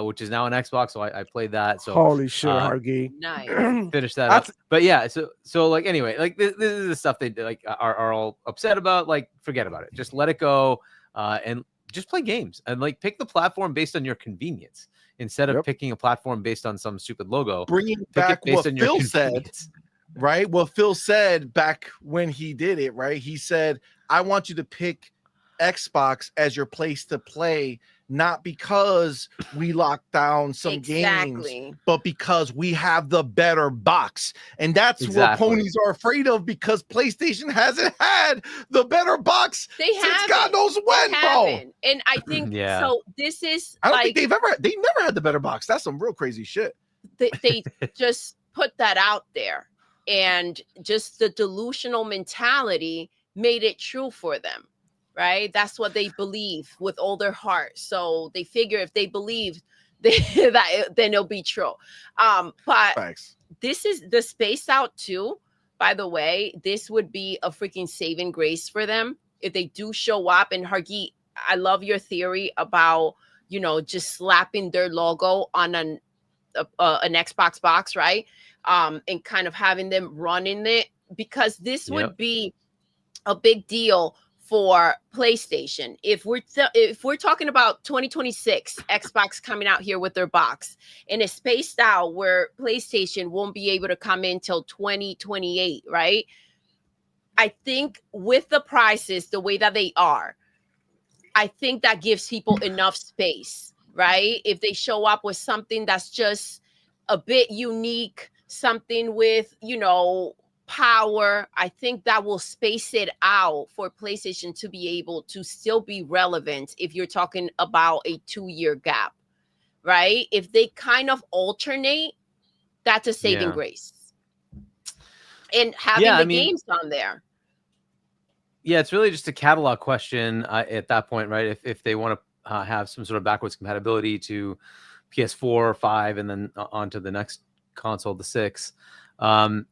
which is now on Xbox. So I played that. So Holy shit, Hargy. Nice. finish that up. But yeah, so like anyway, like this is the stuff they like are all upset about. Like forget about it. Just let it go, and just play games and like pick the platform based on your convenience instead of picking a platform based on some stupid logo. Bringing Pick back it based what on your Phil said, convenience. right? What Phil said back when he did it, right? He said, "I want you to pick Xbox as your place to play." Not because we locked down some games, but because we have the better box. And that's what ponies are afraid of, because PlayStation hasn't had the better box since God knows when, bro. And I think so. This is I don't think they've never had the better box. That's some real crazy shit. They just put that out there, and just the delusional mentality made it true for them. Right, that's what they believe with all their heart. So they figure if they believe that, then it'll be true. But this is the Spaced Out 2. By the way, this would be a freaking saving grace for them if they do show up. And Hargi, I love your theory about just slapping their logo on an Xbox box, right? And kind of having them run in it, because this would be a big deal for PlayStation. If we're talking about 2026 Xbox coming out here with their box, and it's spaced out where PlayStation won't be able to come in till 2028, right? I think with the prices the way that they are, I think that gives people enough space, right? If they show up with something that's just a bit unique, something with power, I think that will space it out for PlayStation to be able to still be relevant if you're talking about a 2-year gap, right? If they kind of alternate, that's a saving grace. And having games on there. Yeah, it's really just a catalog question at that point, right? If they want to have some sort of backwards compatibility to PS4, 5, and then on to the next console, the 6.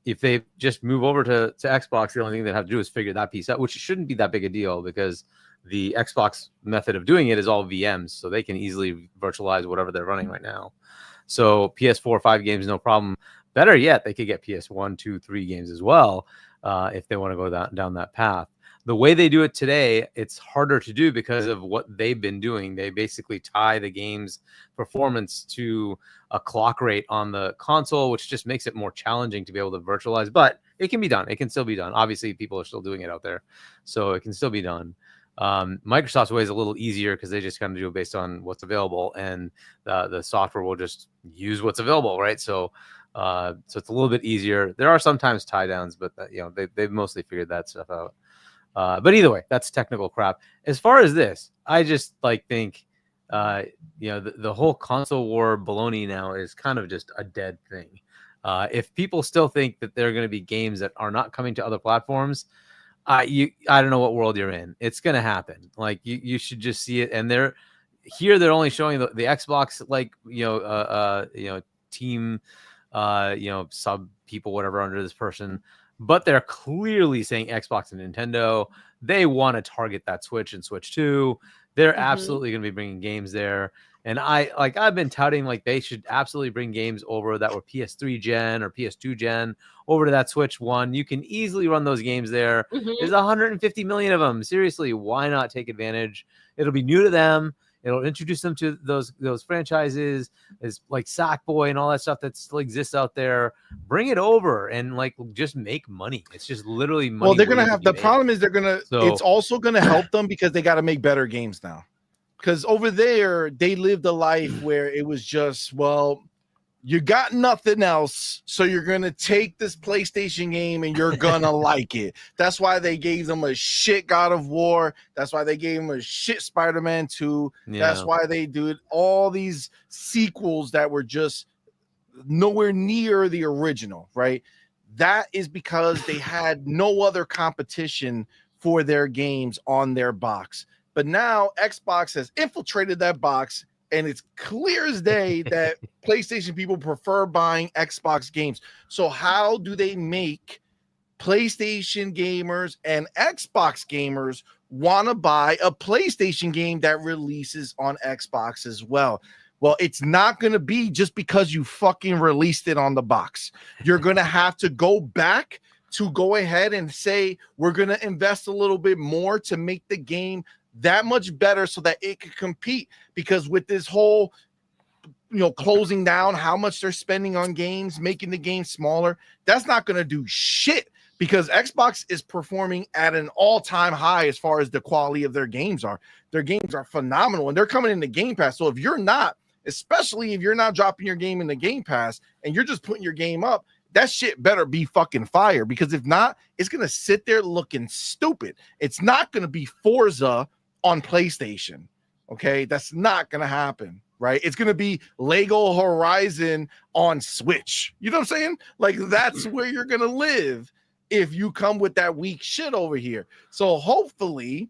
If they just move over to Xbox, the only thing they have to do is figure that piece out, which shouldn't be that big a deal, because the Xbox method of doing it is all VMs, so they can easily virtualize whatever they're running right now. So PS4, 5 games, no problem. Better yet, they could get PS1, 2, 3 games as well if they want to go down that path. The way they do it today, it's harder to do because of what they've been doing. They basically tie the game's performance to a clock rate on the console, which just makes it more challenging to be able to virtualize. But it can be done. It can still be done. Obviously, people are still doing it out there, so it can still be done. Microsoft's way is a little easier because they just kind of do it based on what's available, and the software will just use what's available, right? So it's a little bit easier. There are sometimes tie downs, but they've mostly figured that stuff out. But either way, that's technical crap. As far as this, I just think the whole console war baloney now is kind of just a dead thing. If people still think that there are going to be games that are not coming to other platforms, I don't know what world you're in. It's going to happen. Like you should just see it. And they're only showing the Xbox, team, sub people, whatever, under this person. But they're clearly saying Xbox and Nintendo. They want to target that Switch and Switch 2. They're absolutely going to be bringing games there. And I've been touting they should absolutely bring games over that were PS3 gen or PS2 gen over to that Switch 1. You can easily run those games there. There's 150 million of them. Seriously, why not take advantage? It'll be new to them. It'll introduce them to those franchises, is like Sackboy and all that stuff that still exists out there. Bring it over and just make money. It's just literally money. Well, they're gonna have the problem is it's also gonna help them because they got to make better games now. Because over there they lived a life where it was just, well, you got nothing else, so you're gonna take this PlayStation game and you're gonna like it. That's why they gave them a shit God of War. That's why they gave them a shit Spider-Man 2. Yeah. That's why they do all these sequels that were just nowhere near the original, right? That is because they had no other competition for their games on their box. But now Xbox has infiltrated that box, and it's clear as day that PlayStation people prefer buying Xbox games. So how do they make PlayStation gamers and Xbox gamers want to buy a PlayStation game that releases on Xbox as well? Well, it's not going to be just because you fucking released it on the box. You're going to have to go back to go ahead and say, we're going to invest a little bit more to make the game that much better so that it can compete. Because with this whole, closing down how much they're spending on games, making the game smaller, that's not going to do shit, because Xbox is performing at an all-time high as far as the quality of their games are. Their games are phenomenal, and they're coming into Game Pass. So if you're not, especially if you're not dropping your game in the Game Pass and you're just putting your game up, that shit better be fucking fire, because if not, it's going to sit there looking stupid. It's not going to be Forza on PlayStation. Okay, that's not going to happen, right? It's going to be Lego Horizon on Switch. You know what I'm saying? Like, that's where you're going to live if you come with that weak shit over here. So hopefully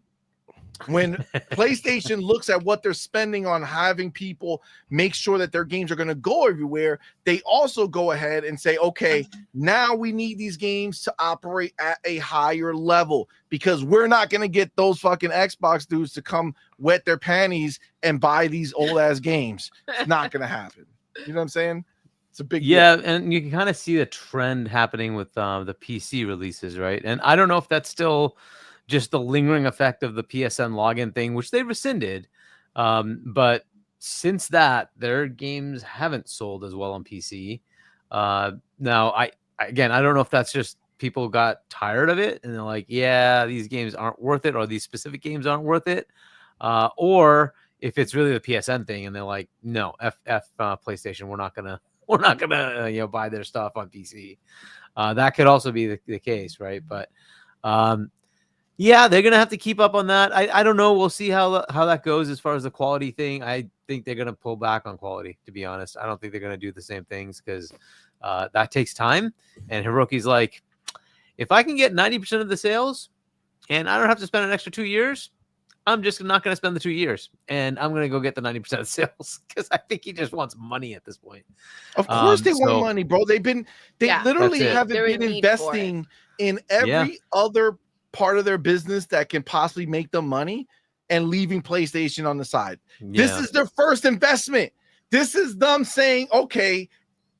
when PlayStation looks at what they're spending on having people make sure that their games are going to go everywhere, they also go ahead and say, okay, now we need these games to operate at a higher level, because we're not going to get those fucking Xbox dudes to come wet their panties and buy these old ass games. It's not going to happen. You know what I'm saying? It's a big deal. And you can kind of see the trend happening with the PC releases, right? And I don't know if that's still just the lingering effect of the PSN login thing, which they rescinded. But since that, their games haven't sold as well on PC. Now, I don't know if that's just people got tired of it and they're like, yeah, these games aren't worth it, or these specific games aren't worth it. Or if it's really the PSN thing and they're like, no, PlayStation, we're not gonna buy their stuff on PC. That could also be the case, right? But yeah, they're gonna have to keep up on that. I don't know. We'll see how that goes as far as the quality thing. I think they're gonna pull back on quality, to be honest. I don't think they're gonna do the same things, because that takes time. And Hiroki's like, if I can get 90% of the sales and I don't have to spend an extra 2 years, I'm just not going to spend the 2 years, and I'm going to go get the 90% of sales, because I think he just wants money at this point. Of course they want money, bro. They literally haven't been investing in every other part of their business that can possibly make them money, and leaving PlayStation on the side. This is their first investment. This is them saying, okay,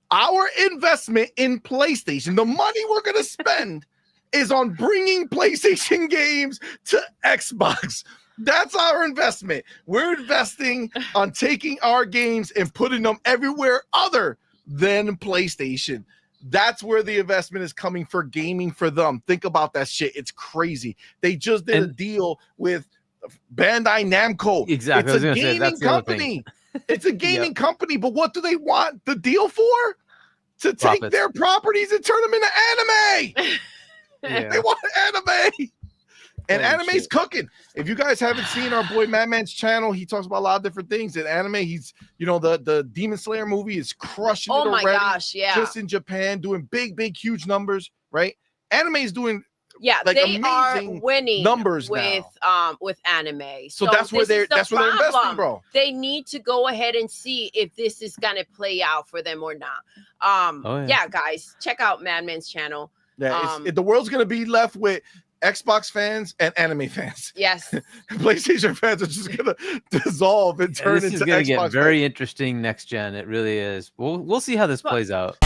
our investment in PlayStation, the money we're going to spend is on bringing PlayStation games to Xbox. That's our investment. We're investing on taking our games and putting them everywhere other than PlayStation. That's where the investment is coming for gaming for them. Think about that shit. It's crazy. They just did a deal with Bandai Namco. Exactly. It's a gaming company. It's a gaming company, but what do they want the deal for? To take their properties and turn them into anime. They want anime. And anime's cooking. If you guys haven't seen our boy Madman's channel, he talks about a lot of different things. In anime, he's, the Demon Slayer movie is crushing it already. Oh my gosh, yeah. Just in Japan, doing big, huge numbers, right? Anime is doing they are winning numbers with anime. So that's where they're investing, bro. They need to go ahead and see if this is gonna play out for them or not. Yeah, guys, check out Madman's channel. Yeah, the world's gonna be left with Xbox fans and anime fans. Yes. PlayStation fans are just gonna dissolve and turn into Xbox. This is gonna get very interesting next gen. It really is. We'll see how this plays out.